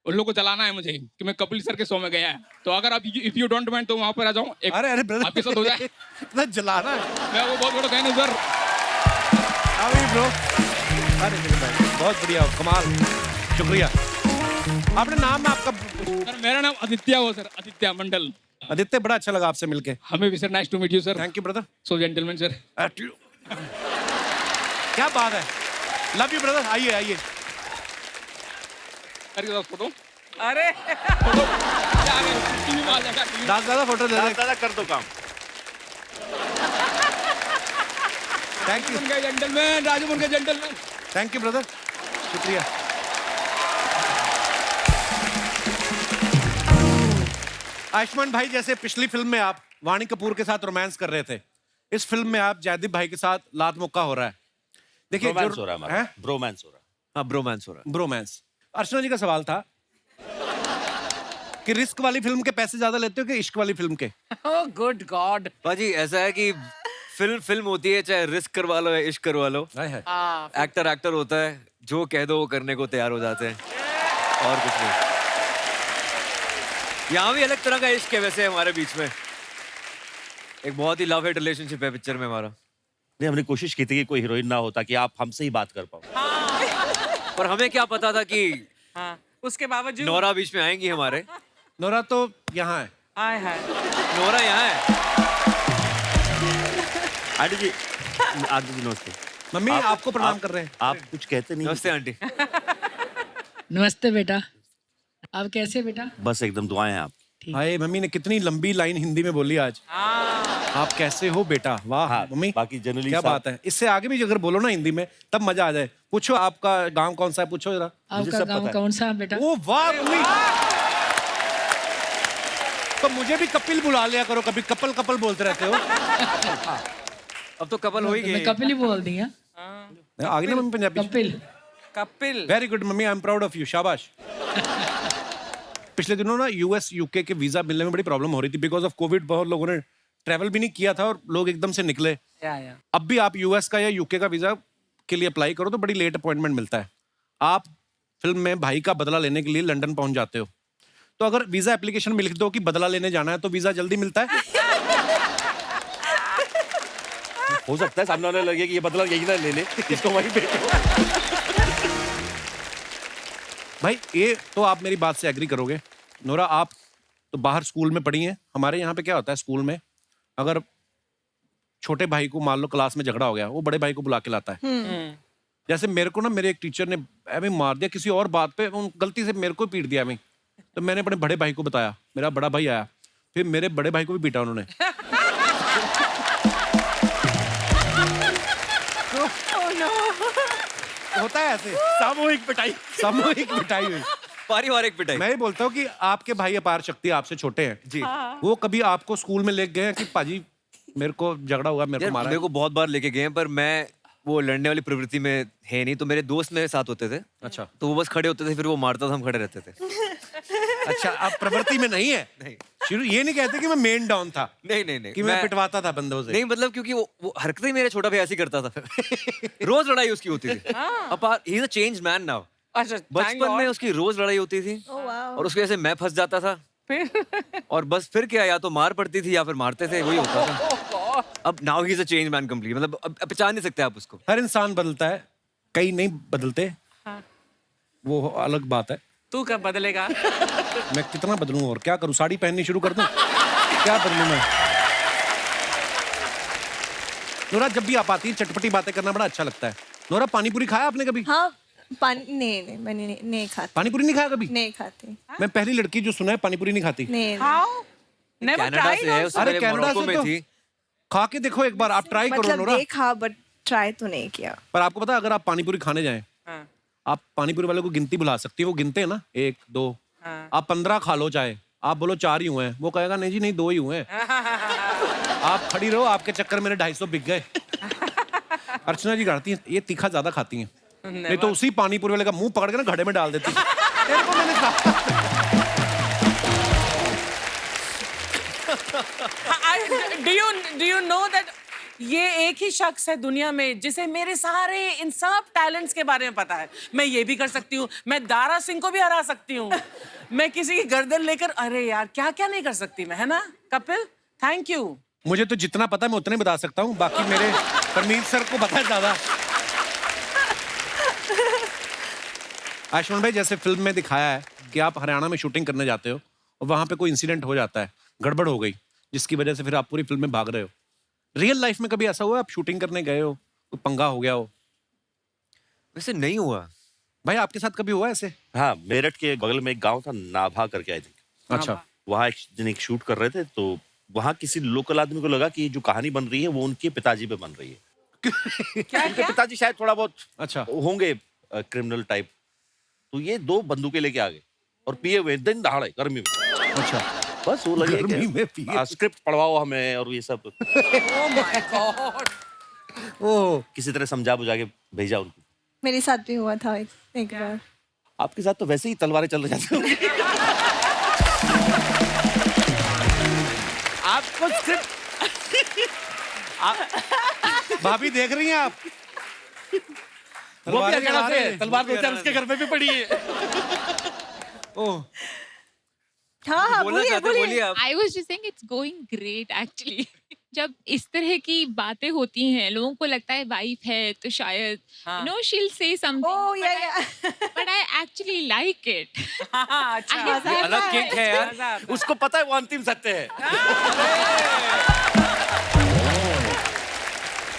उन लोगों को चलाना है मुझे कि मैं कपिल सर के शो में गया है, तो अगर आप इफ यू डोंट माइंड तो वहां पर आ जाऊं। अरे अरे ब्रदर, आपके साथ हो जाए। इतना जलाना है। मैं वो बहुत बड़ा फैन हूं सर। अभी ब्रो, अरे मेरे भाई बहुत बढ़िया, कमाल, शुक्रिया। आपने नाम आपका? सर मेरा नाम आदित्य हो सर, आदित्य मंडल। आदित्य, बड़ा अच्छा लगा आपसे मिलके। हमें भी sir, nice to meet you sir. Thank you brother. So gentleman sir. क्या बात है, लव यू ब्रदर। आइए आइए। सर के साथ फोटो। अरे फोटो क्या आ गया, टीवी में आ जाएगा। टीवी में। दादा फोटो ले ले। दादा कर दो काम। थैंक यू, बन गए जेंटलमैन, राजू बन गए जेंटलमैन। थैंक यू ब्रदर, शुक्रिया। आयुष्मान भाई, जैसे पिछली फिल्म में आप वाणी कपूर के साथ रोमांस कर रहे थे, इस फिल्म में आप जयदीप भाई के साथ लात मुक्का हो रहा है। देखिए ब्रोमांस हो रहा है हमारा, ब्रोमांस हो रहा है। हाँ ब्रोमांस हो रहा है। ब्रोमांस। अर्चना जी का सवाल था कि रिस्क वाली फिल्म के पैसे ज्यादा लेते हो कि इश्क वाली फिल्म के? Oh good God. बाजी ऐसा है कि फिल्म होती है, चाहे रिस्क करवा लो या इश्क करवा लो, हाय हाय। एक्टर होता है, जो कह दो वो करने को तैयार हो जाते हैं, और कुछ नहीं। यहाँ भी अलग तरह का इश्क है वैसे हमारे बीच में, एक बहुत ही लव हेट रिलेशनशिप है पिक्चर में हमारा। नहीं, हमने कोशिश की थी कि कोई हीरोइन ना होता कि आप हमसे ही बात कर पाओ। पर हमें क्या पता था कि हाँ, उसके बावजूद नोरा बीच में आएंगी हमारे। नोरा तो यहाँ है। आए हैं। नोरा यहाँ है। आंटी जी, आंटी जी नमस्ते। मम्मी आपको प्रणाम कर रहे हैं। आप कुछ कहते नहीं। नमस्ते आंटी। नमस्ते बेटा, आप कैसे बेटा? बस एकदम दुआएं हैं आप। हाय, मम्मी ने कितनी लंबी लाइन हिंदी में बोली आज। आप कैसे हो बेटा? वाह हाँ, मम्मी, बाकी जनरली क्या बात है। इससे आगे भी अगर बोलो ना हिंदी में, तब मजा आ जाए। पूछो आपका गांव कौन सा है, पूछो जरा। मुझे आपका सब गांव पता है। कौन सा है बेटा? ओ वाह मम्मी, तो मुझे भी कपिल बुला लिया करो, कभी कपल कपल बोलते रहते हो। अब तो कपल हो ही मैं गए। कपिल ही बोल दी। हाँ? आगे ना mummy Punjabi. Kapil. Kapil. Very good mummy, I am proud of you, शाबाश। पिछले दिनों ना यूएस यूके के वीजा मिलने में बड़ी प्रॉब्लम हो रही थी बिकॉज ऑफ कोविड। बहुत लोगों ने ट्रैवल भी नहीं किया था और लोग एकदम से निकले। या अब भी आप यूएस का या यूके का वीजा के लिए अप्लाई करो तो बड़ी लेट अपॉइंटमेंट मिलता है। आप फिल्म में भाई का बदला लेने के लिए लंदन पहुंच जाते हो, तो अगर वीजा एप्लीकेशन में लिख दो कि बदला लेने जाना है तो वीजा जल्दी मिलता है। हो सकता है सामने वाले लगे कि ये बदला यही ना ले ले, इसको वहीं फेंको। भाई ये तो आप मेरी बात से एग्री करोगे। नोरा, आप तो बाहर स्कूल में पढ़ी हैं। हमारे यहाँ पे क्या होता है स्कूल में, अगर छोटे भाई को मान लो क्लास में झगड़ा हो गया, वो बड़े भाई को बुला के लाता है। जैसे मेरे को ना मेरे एक टीचर ने ऐਵੇਂ मार दिया किसी और बात पे, उन गलती से मेरे को पीट दिया मैं। तो मैंने अपने बड़े भाई को बताया, मेरा बड़ा भाई आया, फिर मेरे बड़े भाई को भी पीटा उन्होंने। होता है ऐसे, सामूहिक पिटाई। सामूहिक पिटाई हुई। पारिवारिक पिटाई। मैं ये बोलता हूँ कि आपके भाई अपार शक्ति आपसे छोटे हैं जी। वो कभी आपको स्कूल में ले गए हैं कि पाजी मेरे को झगड़ा हुआ, मेरे यार को मारा मेरे है? को बहुत बार लेके गए हैं, पर मैं वो लड़ने वाली प्रवृत्ति में है नहीं। तो मेरे दोस्त मेरे साथ होते थे, अच्छा तो वो बस खड़े होते थे, फिर वो मारता था, हम खड़े रहते थे। अच्छा, आप प्रवृत्ति में नहीं है? नहीं शुरू ये नहीं कहते कि मैं मेन डाउन था, नहीं कि मैं पिटवाता था बंदों से। नहीं, मतलब क्योंकि वो हरकतें ही मेरा छोटा भाई ऐसे ही करता था। रोज लड़ाई उसकी होती थी। अपार he is a changed man now. अच्छा, बचपन में उसकी रोज लड़ाई होती थी और उसके वजह से मैं फंस जाता था। और बस फिर क्या, या तो मार पड़ती थी या फिर मारते थे, वही होता था। अब now he is a change man complete, मतलब अब पहचान नहीं सकते आप उसको। हर इंसान बदलता है, कई नहीं बदलते। हाँ। वो अलग बात है। तू कब बदलेगा? मैं कितना बदलूं और क्या करूं? साड़ी पहननी शुरू कर दूं? क्या बदलूं मैं? नोरा, जब भी आप आती है चटपटी बातें करना बड़ा अच्छा लगता है। नोरा, पानी पूरी खाया आपने कभी? हाँ, पानी नहीं, मैंने नहीं खाती। पानी पूरी नहीं खाया कभी? नहीं खाती। मैं पहली लड़की जो सुना है पानी पूरी नहीं खाती। नहीं। How? Never कनाडा tried से है, also? उससे अरे पहले कनाडा मोरक्को से में तो थी। खा के देखो एक बार, आप ट्राई करो मतलब नोरा। देखा बट ट्राई तो नहीं किया। पर आपको पता है अगर आप पानी पूरी खाने जाएं, हाँ, आप पानी पूरी वाले को गिनती बुला सकती है। वो गिनते हैं ना, 1 2, हाँ। आप 15 खा लो चाहे, आप बोलो 4 ही हुए हैं, वो कहेगा नहीं जी नहीं 2 ही हुए हैं। आप खड़ी रहो, आपके चक्कर मेरे 250 बिक गए। अर्चना जी गाती हैं, ये तीखा ज्यादा खाती हैं, नहीं तो उसी पानी पूरी वाले का मुंह पकड़ के ना घड़े में डाल देती। तेरे को मैंने कहा। Do you know that ये एक ही शख्स है दुनिया में जिसे मेरे सारे इन सब टैलेंट्स के बारे में पता है। मैं ये भी कर सकती हूँ, मैं दारा सिंह को भी हरा सकती हूँ, मैं किसी की गर्दन लेकर, अरे यार क्या क्या नहीं कर सकती मैं, है ना कपिल? Thank you. मुझे तो जितना पता है मैं उतने बता सकता हूँ, बाकी मेरे परमीत सर को पता है ज्यादा। आयुष्मान भाई, जैसे फिल्म में दिखाया है कि आप हरियाणा में शूटिंग करने जाते हो और वहां पे कोई इंसिडेंट हो जाता है, गड़बड़ हो गई, जिसकी वजह से फिर आप पूरी फिल्म में भाग रहे हो। रियल लाइफ में कभी ऐसा हुआ आप शूटिंग करने गए हो, कोई पंगा हो गया हो? वैसे नहीं हुआ। भाई आपके साथ कभी हुआ ऐसे? हाँ, मेरठ के बगल में एक गांव था, नाभा करके, आई थिंक। अच्छा। वहाँ एक दिन एक शूट कर रहे थे, तो वहाँ किसी लोकल आदमी को लगा कि जो कहानी बन रही है वो उनके पिताजी पे बन रही है। उनके पिताजी शायद थोड़ा बहुत अच्छा। होंगे क्रिमिनल टाइप। तो ये 2 बंदूकें लेके आ गए और पिए हुए दिन दहाड़े गर्मी में। अच्छा। बस वो लगे गर्मी में पिए। स्क्रिप्ट पढ़वाओ हमें और ये सब। Oh my God. ओह, किसी तरह समझा बुझा के भेजा उनको। मेरे साथ भी हुआ था एक बार। आपके साथ तो वैसे ही तलवारें चल रही जाती। आपको स्क्रिप्ट भाभी देख रही हैं आप? वो भी तलवारें अकेला चला से रहे हैं। तलवार 2-4 उसके घर में भी पड़ी है। ओह, हाँ हाँ, बोलना चाहते हो, बोलिए आप। I was just saying it's going great actually. जब इस तरह की बातें होती हैं, लोगों को लगता है वाइफ है तो शायद हाँ। No she will say oh something, yeah but I actually like it. हाँ, अच्छा। ये अलग किंग है यार। मजा आता है। उसको पता है वो अंतिम सत्य है।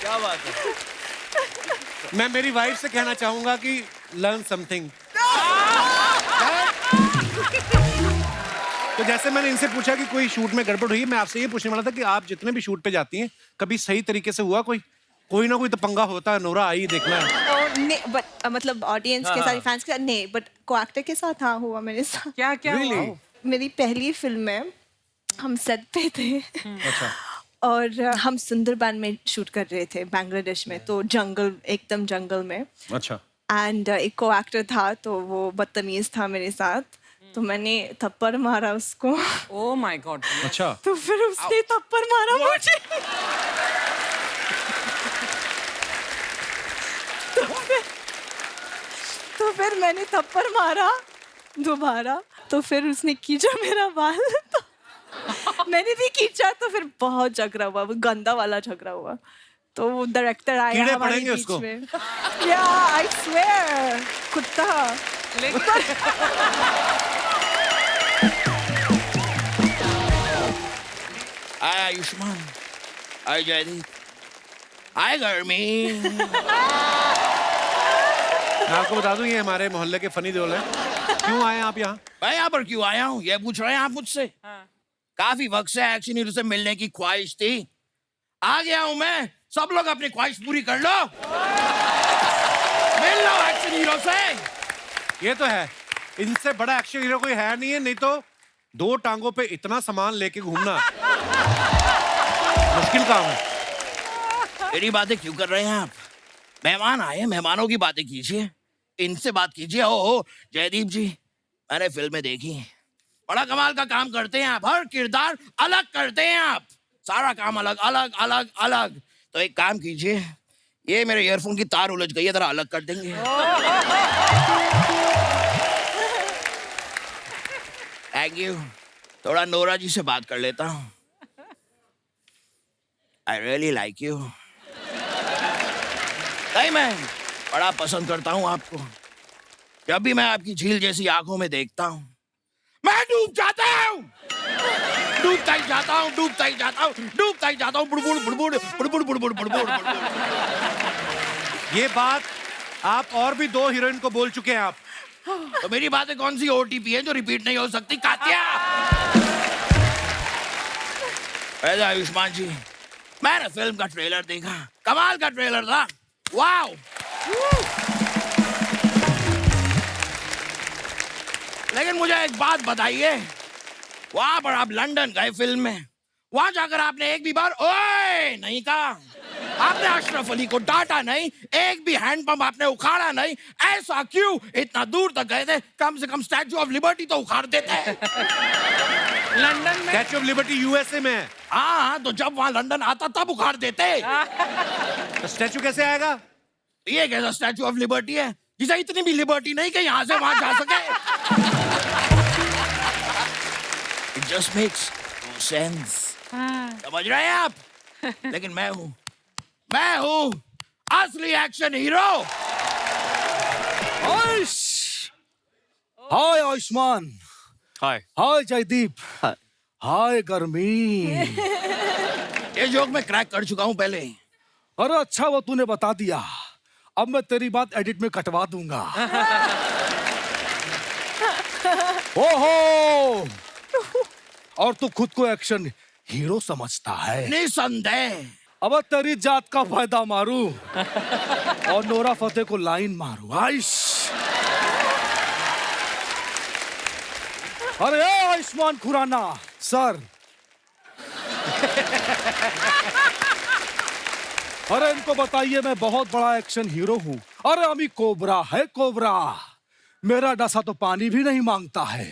क्या बात है। मैं मेरी वाइफ से कहना चाहूंगा कि लर्न समथिंग। तो जैसे मैंने इनसे पूछा कि कोई शूट में गड़बड़ हुई है, मैं आपसे ये पूछने वाला था कि आप जितने भी शूट पे जाती हैं कभी सही तरीके से हुआ कोई ना कोई तो पंगा होता है? नोरा आई देखना है। और नहीं, बट मतलब ऑडियंस के साथ, फैंस के साथ नहीं, बट को एक्टर के साथ हाँ हुआ मेरे साथ। क्या क्या हुआ? मेरी पहली फिल्म में हम सेट पे थे अच्छा। और हम सुंदरबन में शूट कर रहे थे बांग्लादेश में, तो जंगल, एकदम जंगल में। अच्छा। एंड एक को एक्टर था तो वो बदतमीज था मेरे साथ, तो मैंने थप्पड़ मारा उसको। Oh my God. अच्छा। तो फिर उसने थप्पड़ मारा मुझे। तो फिर मैंने थप्पड़ मारा दोबारा, तो फिर उसने खींचा मेरा बाल, तो मैंने भी खींचा, तो फिर बहुत झगड़ा हुआ, वो गंदा वाला झगड़ा हुआ। तो वो डायरेक्टर आया कीड़े हमारे पड़ेंगे बीच उसको। में। या आई स्वेयर कुत्ता। हाय आयुष्मान, हाय जयदीप, हाय गर्मी। मैं आपको बता दूं ये हमारे मोहल्ले के फनी देओल हैं। क्यों आए आप यहाँ? मैं यहाँ पर क्यों आया हूँ ये पूछ रहे हैं आप मुझसे? काफी वक्त से एक्शन हीरो से मिलने की ख्वाहिश थी, आ गया हूँ मैं। सब लोग अपनी ख्वाहिश पूरी कर लो, मिल लो एक्शन हीरो से। ये तो है, इनसे बड़ा एक्शन हीरो कोई है नहीं है, नहीं तो 2 टांगों पे इतना सामान लेके घूमना मुश्किल काम है। मेरी बातें क्यों कर रहे हैं आप? मेहमान आए, मेहमानों की बातें कीजिए, इनसे बात कीजिए। ओ जयदीप जी, मैंने फिल्में देखी, बड़ा कमाल का काम करते हैं आप, हर किरदार अलग करते हैं आप, सारा काम अलग अलग अलग अलग। तो एक काम कीजिए, ये मेरे ईयरफोन की तार उलझ गई है, जरा अलग कर देंगे? Thank you. थोड़ा नोरा जी से बात कर लेता हूँ। I really like you. नहीं, मैं बड़ा पसंद करता हूँ आपको। जब भी मैं आपकी झील जैसी आंखों में देखता हूँ, मैं डूब जाता हूँ, डूबता ही जाता हूँ, डूबता ही जाता हूँ, डूबता ही जाता हूँ। बुड़बुड़ बुड़बुड़ बुड़बुड़ बुड़बुड़ बुड़बुड़। ये बात आप और भी 2 हीरोइन को बोल चुके हैं आप। तो मेरी बातें कौन सी ओटीपी है जो रिपीट नहीं हो सकती? कात्या। ऐसा आयुष्मान जी, मैंने फिल्म का ट्रेलर देखा, कमाल का ट्रेलर था, वाओ। लेकिन मुझे एक बात बताइए, वहां पर आप लंदन गए फिल्म में, वहां जाकर आपने एक भी बार ओए नहीं कहा, आपने अशरफ अली को डांटा नहीं, एक भी हैंडपंप आपने उखाड़ा नहीं। ऐसा क्यों? इतना दूर तक गए थे, कम से कम स्टैचू ऑफ लिबर्टी तो उखाड़ देते हैं। लंदन में स्टैच्यू ऑफ लिबर्टी यूएसए में है। हाँ, तो जब वहां लंदन आता तब उखाड़ देते। तो स्टैच्यू कैसे आएगा? ये कैसा स्टैचू ऑफ लिबर्टी है जिसे इतनी भी लिबर्टी नहीं कि यहाँ से वहां जा सके? It just makes no sense। समझ रहे हैं आप? लेकिन मैं हूँ असली एक्शन हीरो। हाय आयुष्मान, हाय। हाय जयदीप, हाय गर्मी। ये जोक मैं क्रैक कर चुका हूँ पहले। अरे अच्छा वो तूने बता दिया, अब मैं तेरी बात एडिट में कटवा दूंगा। ओहो, और तू खुद को एक्शन हीरो समझता है? निसंदेह। अब तेरी जात का फायदा मारूं और नोरा फतेह को लाइन मारूं। आइश, अरे आयुष्मान खुराना सर। अरे इनको बताइए मैं बहुत बड़ा एक्शन हीरो हूँ। अरे अमी कोबरा है, कोबरा मेरा डसा तो पानी भी नहीं मांगता है।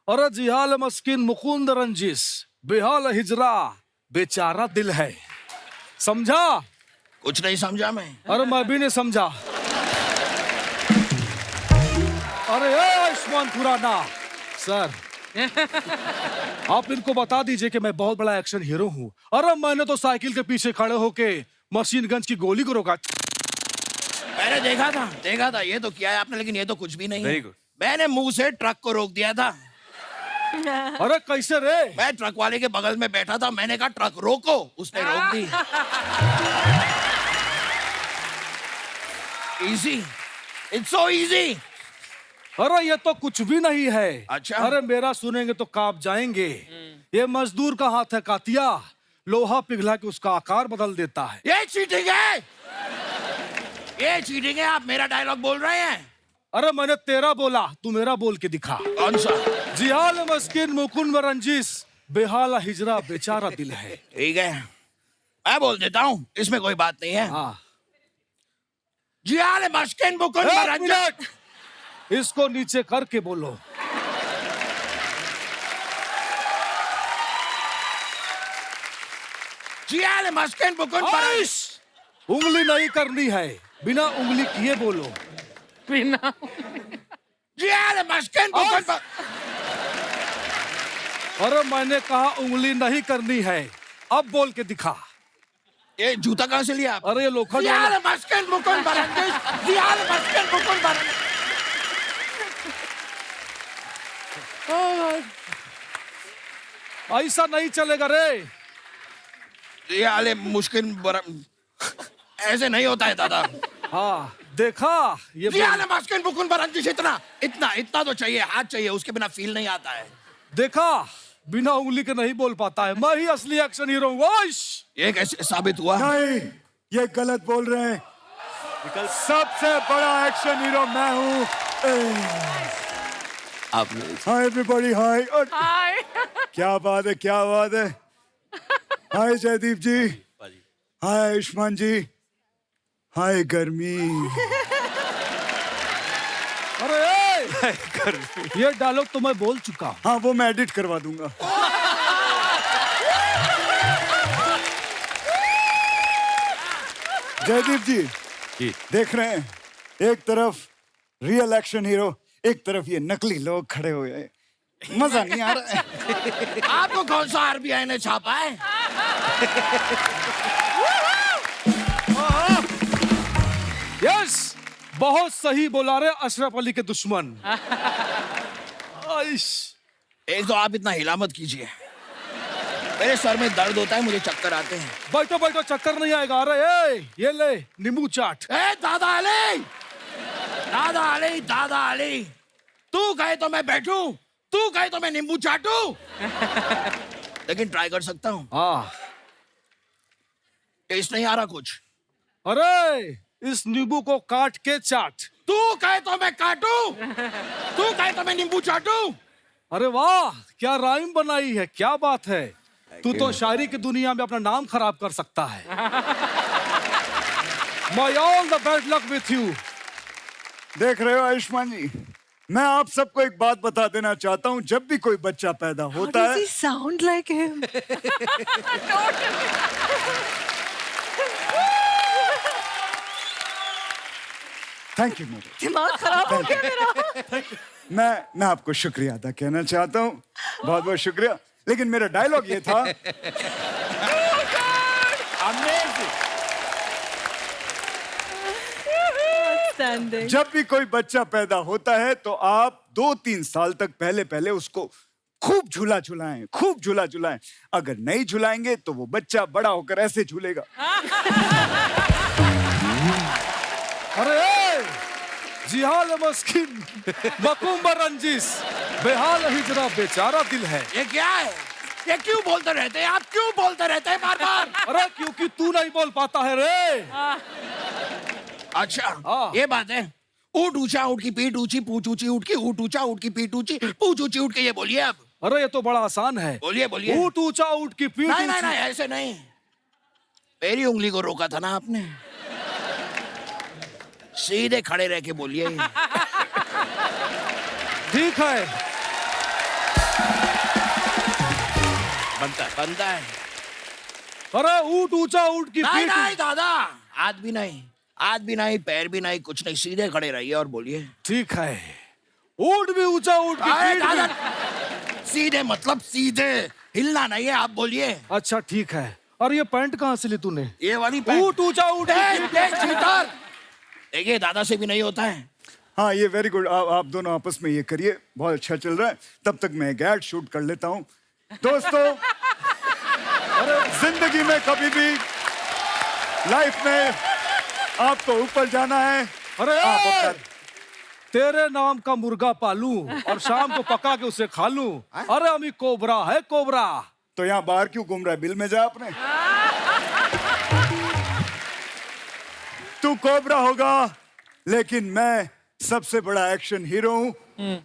अरे जिहाल मस्किन मुकुंद रंजिस, बेहाल हिजरा बेचारा दिल है। समझा? कुछ नहीं समझा मैं। अरे मैं भी नहीं समझा। अरे आयुष्मान खुराना सर, आप इनको बता दीजिए कि मैं बहुत बड़ा एक्शन हीरो हूँ। अरे मैंने तो साइकिल के पीछे खड़े होके मशीन गन्स की गोली को रोका। मैंने देखा था, ये तो किया है आपने, लेकिन ये तो कुछ भी नहीं है। Very good। मैंने मुंह से ट्रक को रोक दिया था। अरे कैसे रे? मैं ट्रक वाले के बगल में बैठा था, मैंने कहा ट्रक रोको, उसने रोक दी। Easy, it's so easy. अरे ये तो कुछ भी नहीं है। अच्छा? अरे मेरा सुनेंगे तो कांप जाएंगे। ये मजदूर का हाथ है कातिया, लोहा पिघला के उसका आकार बदल देता है। ये चीटिंग है, ये चीटिंग है। आप मेरा डायलॉग बोल रहे हैं। अरे मैंने तेरा बोला, तू मेरा बोल के दिखा। कौन सा? जिहाल मस्किन मुकुंद रंजिस, बेहाला हिजरा बेचारा दिल है। ठीक है, मैं बोल देता हूँ, इसमें कोई बात नहीं है। हाँ, जिहाल मस्किन मुकुंद एक रंजिस। मिनट, इसको नीचे करके बोलो। जिहाल मस्किन मुकुंद रंजिस। उंगली नहीं करनी है, बिना उंगली किए बोलो। बिना जिहाल मस्किन मुकुंद। अरे मैंने कहा उंगली नहीं करनी है, अब बोल के दिखा। ये जूता कहाँ से लिया आप? अरे ये लोखंड Ziyalı वाला- Başkan Mukun Barangiz. Ziyalı Başkan Mukun Barangiz. ऐसा नहीं चलेगा रे। Ziyalı मुश्किल ऐसे नहीं होता है दादा। हाँ देखा ये Ziyalı Başkan Mukun Barangiz इतना इतना इतना तो चाहिए, हाथ चाहिए, उसके बिना फील नहीं आता है। देखा बिना उंगली के नहीं बोल पाता है। मैं ही असली एक्शन हीरो हूँ। ओश! ये कैसे साबित हुआ? नहीं, ये गलत बोल रहे हैं। सबसे बड़ा एक्शन हीरो मैं हूँ। हाय एवरीबॉडी, हाय। और हाय क्या बात है, क्या बात है। हाय जयदीप जी, हाय आयुष्मान जी, हाय गर्मी। अरे ये डायलॉग तो मैं बोल चुका हूँ। हाँ वो मैं एडिट करवा दूंगा। जयदीप जी देख रहे हैं, एक तरफ रियल एक्शन हीरो, एक तरफ ये नकली लोग खड़े हुए हैं। मजा नहीं आ रहा है। आपको कौन सा आरबीआई ने छापा है? यस, बहुत सही बोला रे अशरफ अली के दुश्मन। आइश। एक तो आप इतना हिला मत कीजिए, मेरे सर में दर्द होता है, मुझे चक्कर आते हैं। बैठो बैठो, चक्कर नहीं आएगा। अरे ये ले नींबू चाट। ए दादा अली, दादा अली, दादा अली, तू कहे तो मैं बैठूं, तू कहे तो मैं नींबू चाटूं। लेकिन ट्राई कर सकता हूँ। हाँ। टेस्ट नहीं आ रहा कुछ। अरे इस नींबू को काट के चाट। तू कहे तो मैं काटूं, तू कहे तो मैं नींबू चाटूं। अरे वाह, क्या राइम बनाई है, क्या बात है। तू तो शायरी की दुनिया में अपना नाम खराब कर सकता है। My all the bad luck with you। देख रहे हो आयुष्मान जी, मैं आप सबको एक बात बता देना चाहता हूँ। जब भी कोई बच्चा पैदा होता है, sound like him. Thank you मेरे, दिमाग खराब हो गया मेरा। मैं आपको शुक्रिया अदा कहना चाहता हूँ, बहुत बहुत शुक्रिया। लेकिन मेरा डायलॉग ये था। जब भी कोई बच्चा पैदा होता है तो आप 2-3 साल तक पहले उसको खूब झूला झुलाएं, खूब झूला झुलाएं। अगर नहीं झुलाएंगे तो वो बच्चा बड़ा होकर ऐसे झूलेगा। अरे जिहाल मस्किन मकुम्बर रंजिस, बेहाल हिजरा बेचारा दिल है। ये क्या है? ये क्यों बोलते रहते हैं आप? क्यों बोलते रहते हैं बार बार? अरे क्योंकि तू नहीं बोल पाता है रे। अच्छा ये बात है। ऊट ऊंचा ऊट की पीठ ऊंची, पूछ ऊंची ऊट की, ऊट ऊंचा ऊट की पीठ ऊंची, पूछ ऊंची ऊट के, ये बोलिए अब। अरे ये तो बड़ा आसान है। बोलिए बोलिए। ऊट ऊंचा ऊट की पीठ नहीं नहीं ऊंची। नहीं, ऐसे नहीं। मेरी उंगली को रोका था ना आपने। सीधे खड़े रह के बोलिए। ठीक है, बनता है। अरे ऊट ऊंचा ऊट की नहीं पीठ। नहीं दादा, हाथ भी नहीं, हाथ भी नहीं, पैर भी नहीं, कुछ नहीं, सीधे खड़े रहिए और बोलिए। ठीक है, ऊट भी ऊंचा ऊट की अरे पीठ दादा, भी। सीधे मतलब सीधे, हिलना नहीं है, आप बोलिए। अच्छा ठीक है। और ये पैंट कहाँ से ली तूने? ये वाली ऊट ऊंचा ऊट की पीठ। देखिए दादा से भी नहीं होता है। हाँ ये वेरी गुड। आप दोनों आपस में ये करिए, बहुत अच्छा चल रहा है। तब तक मैं एक एड शूट कर लेता हूँ। दोस्तों, जिंदगी में कभी भी लाइफ में आपको ऊपर जाना है। अरे आप अपना तेरे नाम का मुर्गा पालूं और शाम को पका के उसे खा लूं। अरे अमी कोबरा है, कोबरा। तो यहाँ बाहर क्यों घूम रहा है? बिल में जा अपने। तू कोबरा होगा, लेकिन मैं सबसे बड़ा एक्शन हीरो हूँ।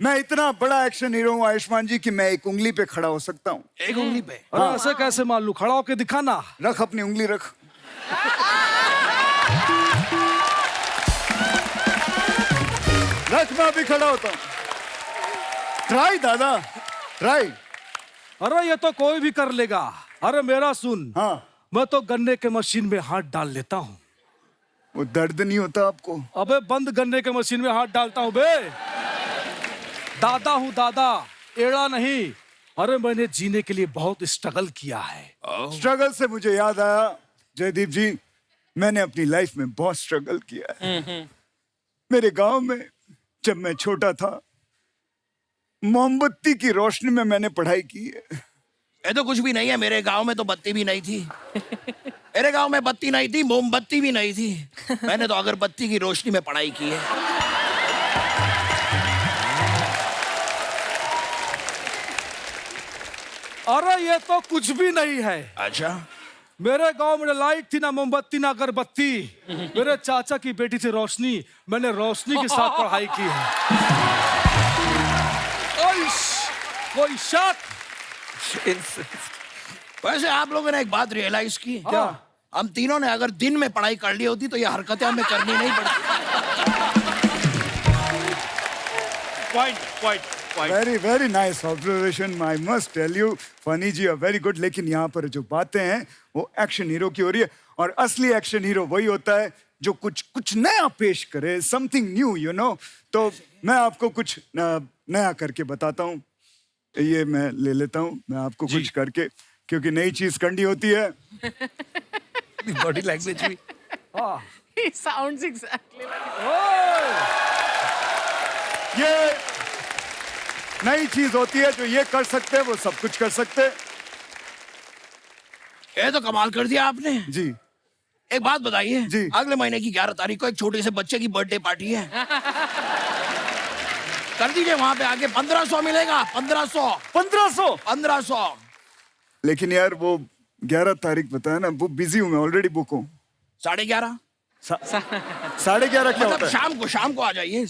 मैं इतना बड़ा एक्शन हीरो हूँ आयुष्मान जी कि मैं एक उंगली पे खड़ा हो सकता हूँ। एक उंगली पे? अरे ऐसे कैसे मान लूं? खड़ा होके दिखाना। रख अपनी उंगली रख। रख, मैं अभी खड़ा होता हूँ। ट्राई दादा, ट्राई। अरे ये तो कोई भी कर लेगा। अरे मेरा सुन। हाँ मैं तो गन्ने के मशीन में हाथ डाल लेता हूँ। वो दर्द नहीं होता आपको? अबे बंद गन्ने के मशीन में हाथ डालता हूँ बे। दादा हूँ दादा, एड़ा नहीं। अरे मैंने जीने के लिए बहुत स्ट्रगल किया है। स्ट्रगल से मुझे याद आया, जयदीप जी, मैंने अपनी लाइफ में बहुत स्ट्रगल किया है। मेरे गांव में जब मैं छोटा था, मोमबत्ती की रोशनी में मैंने पढ़ाई की है। ये तो कुछ भी नहीं है, मेरे गांव में तो बत्ती भी नहीं थी। मेरे गांव में बत्ती नहीं थी, मोमबत्ती भी नहीं थी। मैंने तो अगरबत्ती की रोशनी में पढ़ाई की है। अरे ये तो कुछ भी नहीं है। अच्छा, मेरे गांव में लाइट थी, ना मोमबत्ती ना अगरबत्ती। मेरे चाचा की बेटी थी रोशनी, मैंने रोशनी के साथ पढ़ाई की है। कोई शक? वैसे आप लोगों ने एक बात रियलाइज की क्या? हम तीनों ने अगर दिन में पढ़ाई कर ली होती तो ये हरकतें हमें करनी नहीं पड़ती। Point very nice observation, I must tell you. Funny ji are very good. लेकिन यहाँ पर जो बातें हैं वो एक्शन हीरो की हो रही है, और असली एक्शन हीरो वही होता है जो कुछ नया पेश करे, समथिंग न्यू, यू नो। तो मैं आपको कुछ नया करके बताता हूँ। ये मैं ले लेता हूँ, मैं आपको कुछ करके, क्योंकि नई चीज करनी होती है। बॉडी लैंग्वेज भी। He sounds exactly like ये नई चीज होती है, जो ये कर सकते हैं वो सब कुछ कर सकते हैं। ये तो कमाल कर दिया आपने जी। एक बात बताइए जी। अगले महीने की 11 तारीख को एक छोटे से बच्चे की बर्थडे पार्टी है। कर दीजिए, वहां पे आगे 1500 मिलेगा। 1500। लेकिन यार वो 11 तारीख बताया ना, वो बिजी हूँ मैं, ऑलरेडी बुक हूँ। 11:30 11:30 क्या मतलब होता है? शाम को आ जाइए।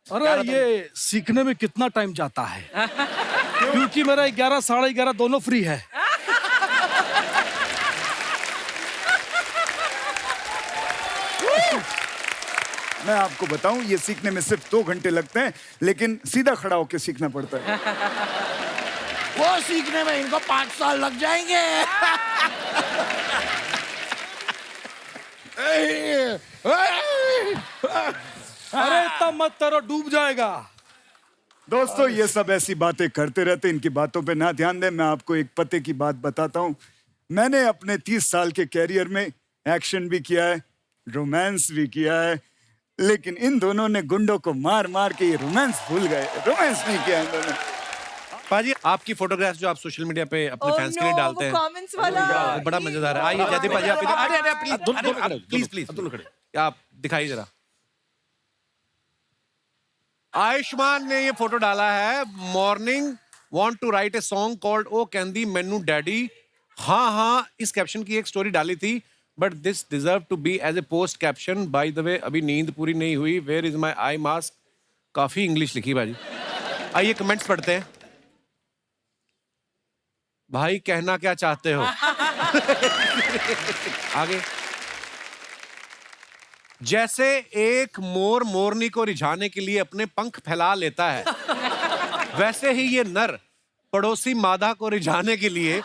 अरे ये सीखने में कितना टाइम जाता है? क्योंकि मेरा 11 साढ़े 11 दोनों फ्री है। मैं आपको बताऊं, ये सीखने में सिर्फ 2 घंटे लगते हैं, लेकिन सीधा खड़ा होकर सीखना पड़ता है। वो सीखने में इनको 5 साल लग जाएंगे। अरे इतना मत करो, डूब जाएगा। दोस्तों, ये सब ऐसी बातें करते रहते, इनकी बातों पे ना ध्यान दें। मैं आपको एक पते की बात बताता हूँ। मैंने अपने 30 साल के कैरियर में एक्शन भी किया है, रोमांस भी किया है, लेकिन इन दोनों ने गुंडों को मार मार के ये रोमांस भूल गए। रोमांस नहीं किया इन दोनों। पाजी, आपकी फोटोग्राफ जो आप सोशल मीडिया पे अपने फैंस के लिए डालते हैं, कमेंट्स वाला वो बड़ा मजेदार है। आइए जयदीप पाजी, आप इधर। अरे प्लीज आप दिखाइए जरा। आयुष्मान ने ये फोटो डाला है। Morning want to write a song called ओ कैंदी मैनू डैडी। हाँ, इस कैप्शन की एक स्टोरी डाली थी, but this deserve to be as a post caption. By the way, अभी नींद पूरी नहीं हुई। Where is my eye mask? काफी इंग्लिश लिखी भाजी। आइए कमेंट्स पढ़ते हैं। भाई कहना क्या चाहते हो? आगे। जैसे एक मोर मोरनी को रिझाने के लिए अपने पंख फैला लेता है, वैसे ही ये नर पड़ोसी मादा को रिझाने के लिए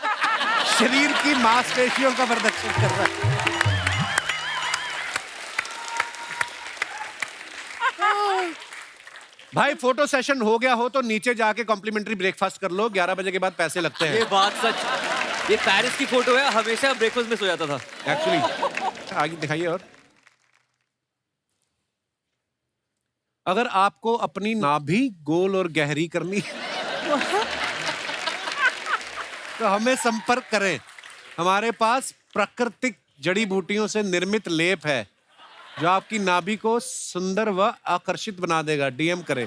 शरीर की मांसपेशियों का प्रदर्शन कर रहा है। भाई फोटो सेशन हो गया हो तो नीचे जाके कॉम्प्लीमेंट्री ब्रेकफास्ट कर लो। 11 बजे के बाद पैसे लगते हैं। ये बात सच। ये पेरिस की फोटो है, हमेशा ब्रेकफास्ट में सो जाता था एक्चुअली। आगे दिखाइए। और अगर आपको अपनी नाभि गोल और गहरी करनी तो हमें संपर्क करें। हमारे पास प्राकृतिक जड़ी बूटियों से निर्मित लेप है जो आपकी नाभि को सुंदर व आकर्षित बना देगा। डीएम करें।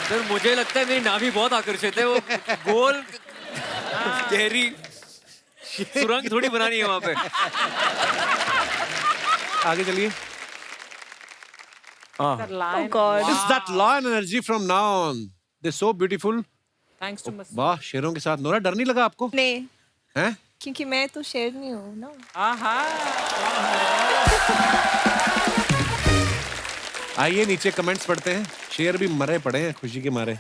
सर मुझे लगता है मेरी नाभि बहुत आकर्षित है। वो गोल गहरी सुरंग थोड़ी बनानी है वहां पे। आगे चलिए। Oh God. Is that lion energy from now on? They're so beautiful. Thanks to Miss. वाह, शेरों के साथ। नोरा, डर नहीं लगा आपको? नहीं, हैं? क्योंकि मैं तो शेरनी हूँ ना। आइए नीचे कमेंट्स पढ़ते हैं। शेर भी मरे पड़े हैं खुशी के मारे।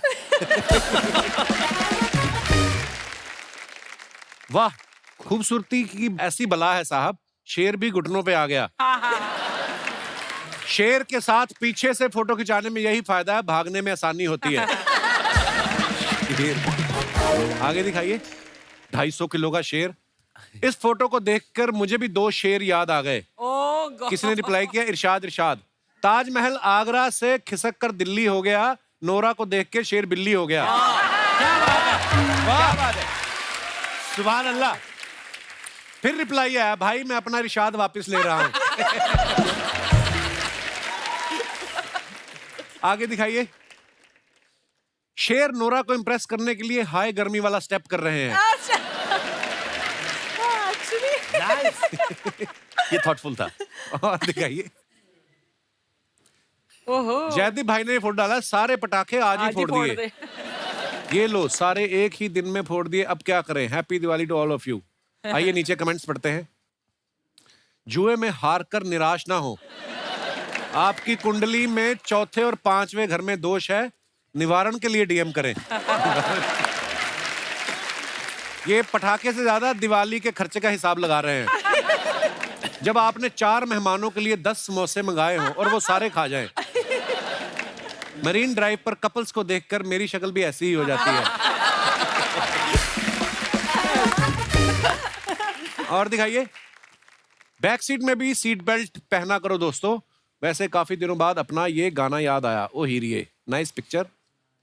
वाह, खूबसूरती की ऐसी बला है साहब, शेर भी घुटनों पे आ गया। शेर के साथ पीछे से फोटो खिंचाने में यही फायदा है, भागने में आसानी होती है। आगे दिखाइए। 250 किलो का शेर। इस फोटो को देखकर मुझे भी 2 शेर याद आ गए। ओ गॉड। किसी ने रिप्लाई किया, इरशाद इरशाद, ताजमहल आगरा से खिसक कर दिल्ली हो गया, नोरा को देख के शेर बिल्ली हो गया। क्या बात है। सुभान अल्लाह। फिर रिप्लाई आया, भाई मैं अपना इरशाद वापस ले रहा हूं। आगे दिखाइए। शेर नोरा को इंप्रेस करने के लिए हाई गर्मी वाला स्टेप कर रहे हैं। ये थॉटफुल था। और दिखाइए। ओहो। जयदीप भाई ने फोटो डाला, सारे पटाखे आज ही फोड़ दिए। दे। ये लो, सारे एक ही दिन में फोड़ दिए, अब क्या करें। Happy Diwali to all of you. आइए नीचे कमेंट्स पढ़ते हैं। जुए में हार कर निराश ना हो, आपकी कुंडली में चौथे और 5वें घर में दोष है, निवारण के लिए डीएम करें। ये पटाखे से ज्यादा दिवाली के खर्चे का हिसाब लगा रहे हैं। जब आपने 4 मेहमानों के लिए 10 समोसे मंगाए हों और वो सारे खा जाएं। मरीन ड्राइव पर कपल्स को देखकर मेरी शक्ल भी ऐसी ही हो जाती है। और दिखाइए। बैक सीट में भी सीट बेल्ट पहना करो दोस्तों। वैसे काफी दिनों बाद अपना ये गाना याद आया, ओ हीरिये। Nice picture.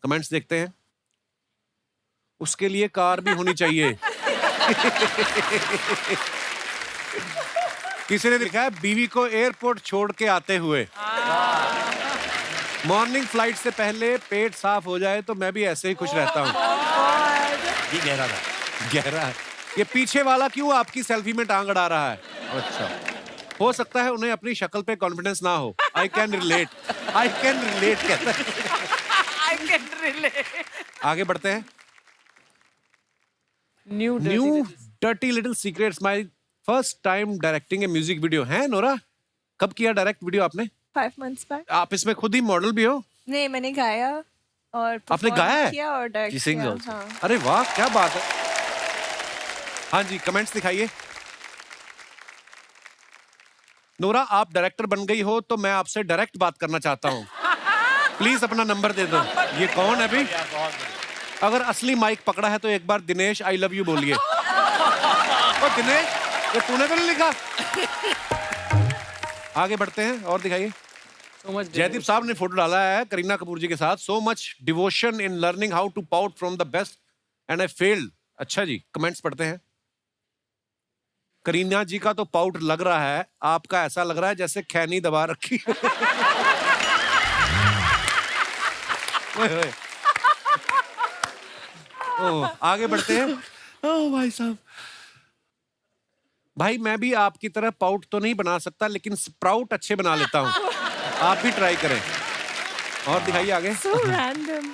कमेंट्स देखते हैं। उसके लिए कार भी होनी चाहिए। किसी ने लिखा है, बीवी को एयरपोर्ट छोड़ के आते हुए। मॉर्निंग फ्लाइट से पहले पेट साफ हो जाए तो मैं भी ऐसे ही खुश रहता हूँ। ये गहरा था। गहरा है। ये पीछे वाला क्यों आपकी सेल्फी में टांग अड़ा रहा है? अच्छा, हो सकता है उन्हें अपनी शक्ल पे कॉन्फिडेंस ना हो। I can relate. I can relate कहता है। I can relate. आगे बढ़ते हैं। New dirty little secrets, my first time directing A music video. है नोरा, कब किया डायरेक्ट वीडियो आपने? 5 months back। आप इसमें खुद ही मॉडल भी हो? नहीं, मैंने गाया और आपने perform गाया है? किया और डायरेक्ट She sings किया। also। हाँ। अरे वाह, क्या बात है। हाँ जी, कमेंट्स दिखाइए। नोरा, आप डायरेक्टर बन गई हो तो मैं आपसे डायरेक्ट बात करना चाहता हूँ। प्लीज अपना नंबर दे दो। ये कौन है भाई? अगर असली माइक पकड़ा है तो एक बार दिनेश आई लव यू बोलिए। ओ दिनेश, ये तूने तो नहीं लिखा? आगे बढ़ते हैं और दिखाइए। जयदीप साहब ने फोटो डाला है करीना कपूर जी के साथ। So much devotion in learning how to pout from the best and I failed. अच्छा जी, कमेंट्स पढ़ते हैं। करीना जी का तो पाउट लग रहा है, आपका ऐसा लग रहा है जैसे खैनी दबा रखी। ओए ओए। ओह, आगे बढ़ते हैं। ओह भाई साहब, भाई मैं भी आपकी तरह पाउट तो नहीं बना सकता, लेकिन स्प्राउट अच्छे बना लेता हूँ। आप भी ट्राई करें। और दिखाइए आगे। So random।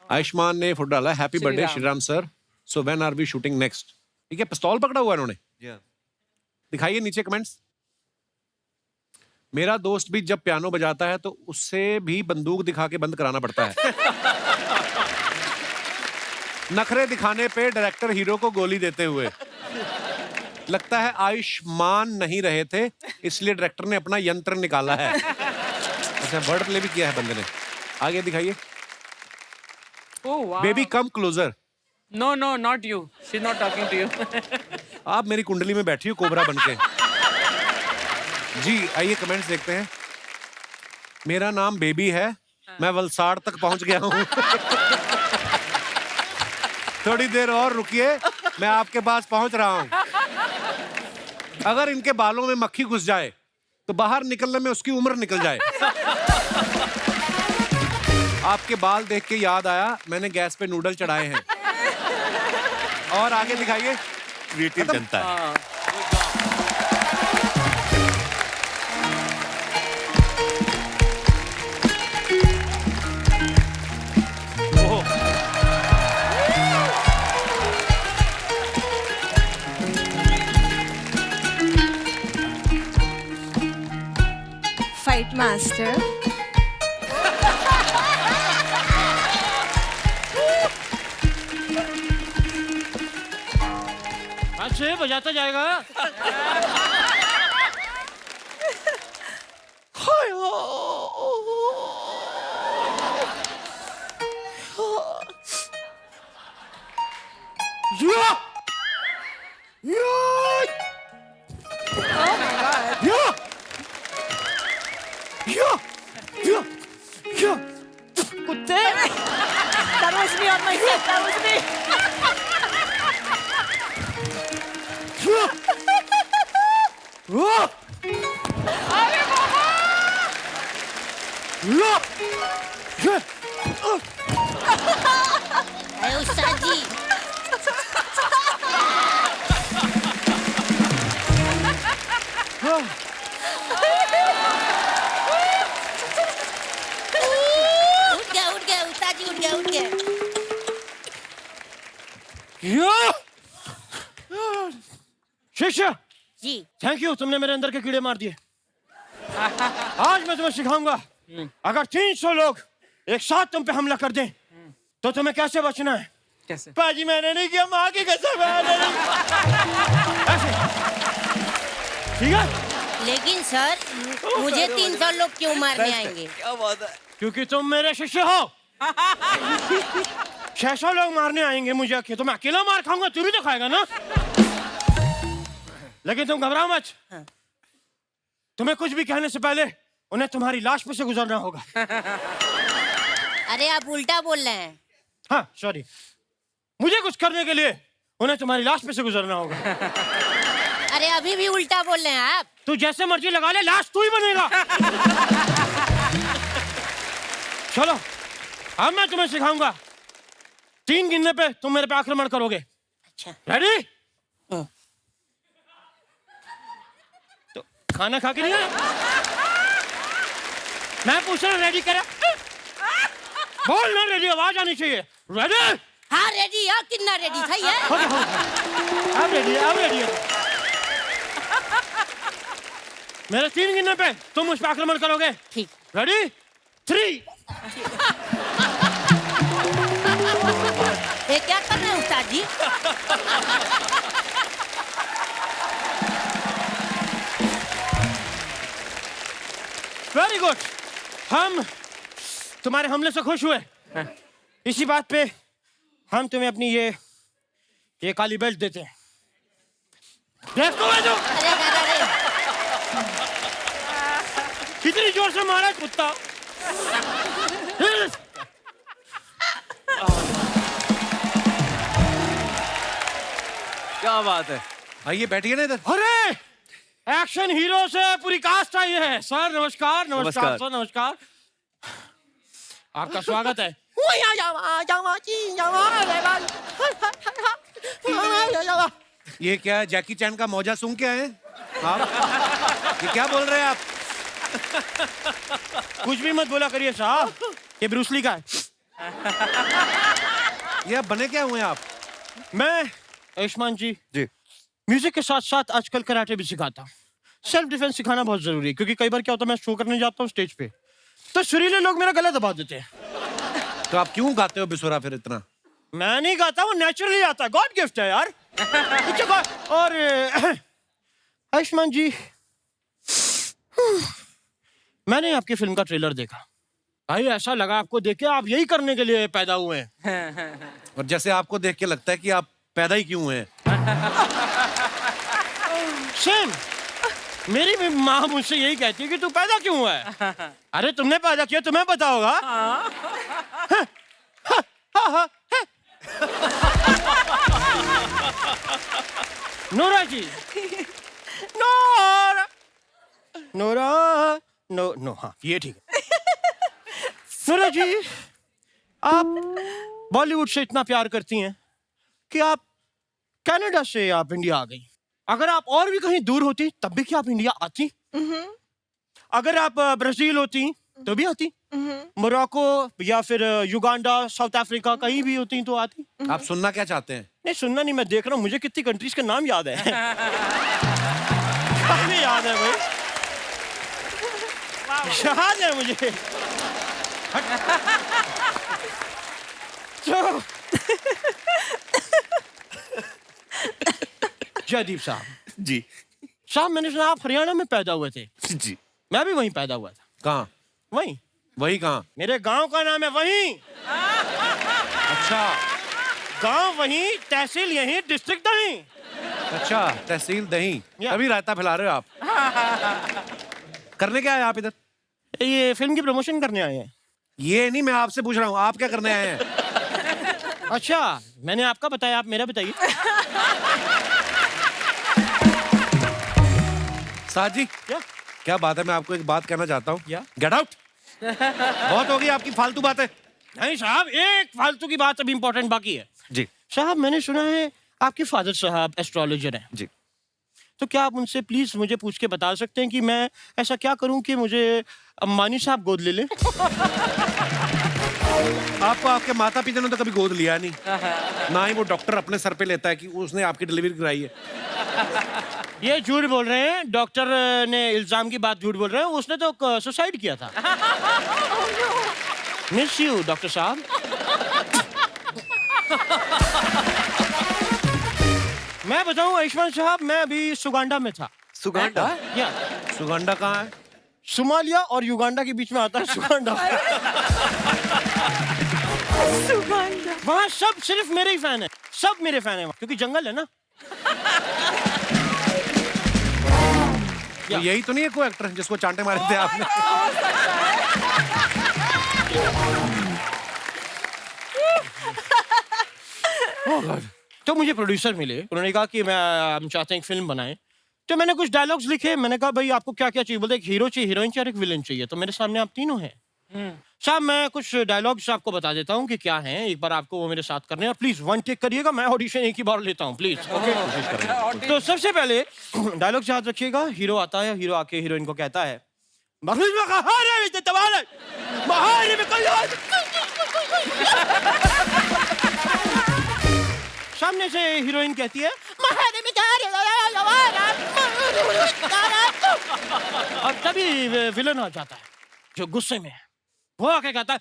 आयुष्मान ने फोटो डाला, happy Shri birthday Ram. Shri Ram sir, so when are we shooting next. ठीक है, पिस्तौल पकड़ा हुआ है इन्होंने। दिखाइए नीचे कमेंट्स। मेरा दोस्त भी जब पियानो बजाता है तो उससे भी बंदूक दिखा के बंद कराना पड़ता है। नखरे दिखाने पे डायरेक्टर हीरो को गोली देते हुए। लगता है आयुष्मान नहीं रहे थे, इसलिए डायरेक्टर ने अपना यंत्र निकाला है। अच्छा, वर्ड प्ले भी किया है बंदे ने। आगे दिखाइए। ओह वाह। Baby come closer. No no, not you. She is not talking to you. आप मेरी कुंडली में बैठी हो कोबरा बनके। जी, आइए कमेंट्स देखते हैं। मेरा नाम बेबी है, मैं वलसाड़ तक पहुंच गया हूं। थोड़ी देर और रुकिए, मैं आपके पास पहुंच रहा हूं। अगर इनके बालों में मक्खी घुस जाए तो बाहर निकलने में उसकी उम्र निकल जाए। आपके बाल देख के याद आया, मैंने गैस पे नूडल चढ़ाए हैं। और आगे दिखाइए। क्रिएटिव जनता है। Fight master। अच्छे बजाता जाएगा। कुत्ते that was me on my set, that was me. अरे उस्ताद जी उठ गया उस्ताद जी उठ गया शिष्य जी थैंक यू, तुमने मेरे अंदर के कीड़े मार दिए। आज मैं तुम्हें सिखाऊंगा, अगर 300 लोग एक साथ तुम पे हमला कर दें तो तुम्हें कैसे बचना है। कैसे? पाजी मैंने नहीं किया, माँ की कसम मैंने नहीं किया। ऐसे ठीक है? लेकिन सर मुझे 300 लोग क्यों मारने आएंगे? क्या बात है? क्योंकि तुम मेरे शिष्य हो। 600 लोग मारने आएंगे मुझे अकेले, तो मैं अकेला मार खाऊंगा, तू भी तो खाएगा ना। लेकिन तुम घबराओ मत, तुम्हें कुछ भी कहने से पहले उन्हें तुम्हारी लाश पे से गुजरना होगा। अरे आप उल्टा बोल रहे हैं। हाँ सॉरी, मुझे कुछ करने के लिए उन्हें तुम्हारी लाश पे से गुजरना होगा। अरे अभी भी उल्टा बोल रहे हैं आप। तू जैसे मर्जी लगा ले, लाश तू ही बनेगा। चलो अब मैं तुम्हें सिखाऊंगा, 3 गिनने पे तुम मेरे पे आक्रमण करोगे। अच्छा रेडी? तो खाना खा के नहीं आया? मैं पूछ रहा रेडी करा? बोल ना रेडी, आवाज आनी चाहिए। रेडी? हाँ रेडी है, कितना रेडी सही है? अब रेडी है, अब रेडी है। मेरे 3 गिनने पे तुम मुझ पे आक्रमण करोगे। ठीक। रेडी? 3। ये क्या कर रहे हैं उस्ताद जी? वेरी गुड, हम तुम्हारे हमले से खुश हुए। इसी बात पे हम तुम्हें अपनी ये काली बेल्ट देते हैं। देखो जो अरे दादा रे, कितनी जोर से मारा कुत्ता। क्या बात है, आइए बैठिए ना इधर। अरे एक्शन हीरो से पूरी कास्ट आई है। सर नमस्कार। नमस्कार सर, नमस्कार, आपका स्वागत है। ये क्या जैकी चैन का मौजा सूंघ के आए आप? ये क्या बोल रहे हैं आप? कुछ भी मत बोला करिए साहब, ये ब्रूसली का है। ये आप बने क्या हुए आप? मैं आयुष्मान जी म्यूजिक के साथ साथ आजकल कराटे भी सिखाता हूँ। सेल्फ डिफेंस सिखाना बहुत जरूरी है, क्योंकि कई बार क्या होता है, मैं शो करने जाता हूँ स्टेज पे, तो सुरीले लोग मेरा गला दबा देते हैं। तो आप क्यों गाते हो बिसुरा फिर इतना? मैं नहीं गाता, वो नेचुरली आता है, गॉड गिफ्ट है यार। और आयुष्मान जी, मैंने आपकी फिल्म का ट्रेलर देखा भाई, ऐसा लगा आपको देख के आप यही करने के लिए पैदा हुए हैं। और जैसे आपको देख के लगता है कि आप पैदा ही क्यों हुए हैं। सेम, मेरी भी माँ मुझसे यही कहती है कि तू पैदा क्यों हुआ है। अरे तुमने पैदा किया, तुम्हें पता होगा। नोरा जी, नोरा नोरा नो नो, हाँ ये ठीक है। नोरा जी, आप बॉलीवुड से इतना प्यार करती हैं कि आप कनाडा से आप इंडिया आ गई। अगर आप और भी कहीं दूर होती तब भी क्या आप इंडिया आती? अगर आप ब्राजील होती तो भी आती, मोरक्को या फिर युगांडा, साउथ अफ्रीका कहीं भी होती तो आती। आप सुनना क्या चाहते हैं? नहीं सुनना नहीं, मैं देख रहा हूँ मुझे कितनी कंट्रीज के नाम याद है। काफी याद है भाई, याद है मुझे। तो जयदीप साहब जी साहब, मैंने सुना आप हरियाणा में पैदा हुए थे। जी मैं भी वहीं पैदा हुआ था। कहाँ? वहीं वही कहाँ? मेरे गांव का नाम है वहीं। अच्छा, गांव वहीं, तहसील यहीं, डिस्ट्रिक्ट नहीं। अच्छा, तहसील दही, तभी रायता फैला रहे हो आप। करने क्या आए आप इधर? ये फिल्म की प्रमोशन करने आए हैं। ये नहीं, मैं आपसे पूछ रहा हूँ, आप क्या करने आए हैं? अच्छा, मैंने आपका बताया, आप मेरा बताइए। साहब जी, क्या बात है, मैं आपको एक बात कहना चाहता हूँ। Get out. बहुत हो गई आपकी फालतू बातें। नहीं साहब, एक फालतू की बात अभी इम्पोर्टेंट बाकी है। जी साहब, मैंने सुना है आपके फादर साहब एस्ट्रोलॉजर हैं। जी। तो क्या आप उनसे प्लीज मुझे पूछ के बता सकते हैं कि मैं ऐसा क्या करूं कि मुझे अंबानी साहब गोद ले लें? आपको आपके माता पिता ने तो कभी गोद लिया नहीं, ना ही वो डॉक्टर अपने सर पे लेता है कि उसने आपकी डिलीवरी कराई है। ये झूठ बोल रहे हैं, डॉक्टर ने इल्जाम की बात झूठ बोल रहे हैं, उसने तो सुसाइड किया था। मिस यू डॉक्टर साहब। मैं बताऊं आयुष्मान साहब, मैं अभी सुगांडा में था। सुगांडा? या सुगांडा कहाँ है? सोमालिया और युगांडा के बीच में आता है सुगांडा। सुगांडा। वहाँ सब सिर्फ मेरे ही फैन है, सब मेरे फैन है वहाँ, क्योंकि जंगल है ना। तो यही तो नहीं है कोई एक्टर जिसको चांटे मारे थे आपने? तो मुझे प्रोड्यूसर मिले, उन्होंने कहा कि हम चाहते हैं एक फिल्म बनाएं। तो मैंने कुछ डायलॉग्स लिखे, मैंने कहा भाई आपको क्या क्या चाहिए? बोलते एक हीरो चाहिए, हीरोइन चाहिए और एक विलन चाहिए। तो मेरे सामने आप तीनों हैं। साहब, मैं कुछ डायलॉग्स आपको बता देता हूँ कि क्या हैं, एक बार आपको वो मेरे साथ करने हैं। प्लीज वन टेक करिएगा, मैं ऑडिशन एक ही बार लेता हूँ, प्लीज। ओके। तो सबसे पहले डायलॉग याद रखिएगा। हीरो आता है, हीरो आके हीरोइन को कहता है, सामने से हीरोइन कहती है, और तभी विलन आ जाता है जो गुस्से में है। वो आके कहता है,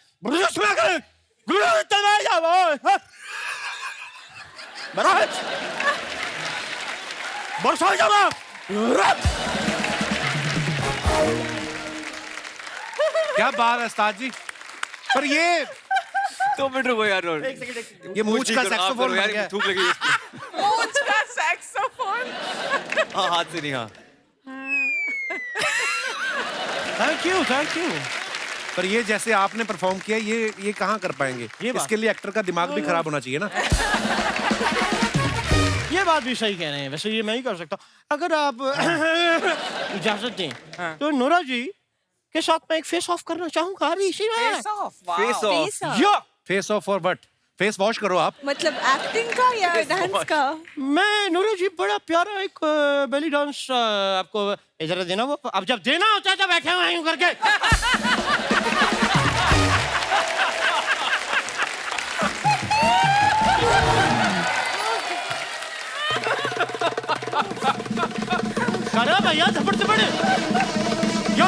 क्या बात है उस्ताद जी। पर ये 2 मिनट रुको यार। ये मूंछ का सैक्सोफोन बन गया। थूक लगी इसमें। मूंछ का सैक्सोफोन। हाँ, हाथ से नहीं। हाँ, थैंक यू, थैंक यू। पर ये जैसे आपने परफॉर्म किया, ये कहाँ कर पाएंगे? इसके लिए एक्टर का दिमाग भी खराब होना चाहिए ना। ये बात भी सही कह रहे हैं, वैसे ये मैं ही कर सकता हूँ अगर आप इजाजत दें। तो नोरा जी के साथ मैं एक फेस ऑफ करना चाहूंगा अभी इसी में। Face off. Face off. या face off for what? Face wash करो आप। मतलब एक्टिंग का या डांस का? मैं नूरा जी बड़ा प्यारा एक बेली डांस आपको इधर देना, वो अब जब देना होता है तो बैठे हुए यूं करके। करो भैया, थप्पड़ थप्पड़। या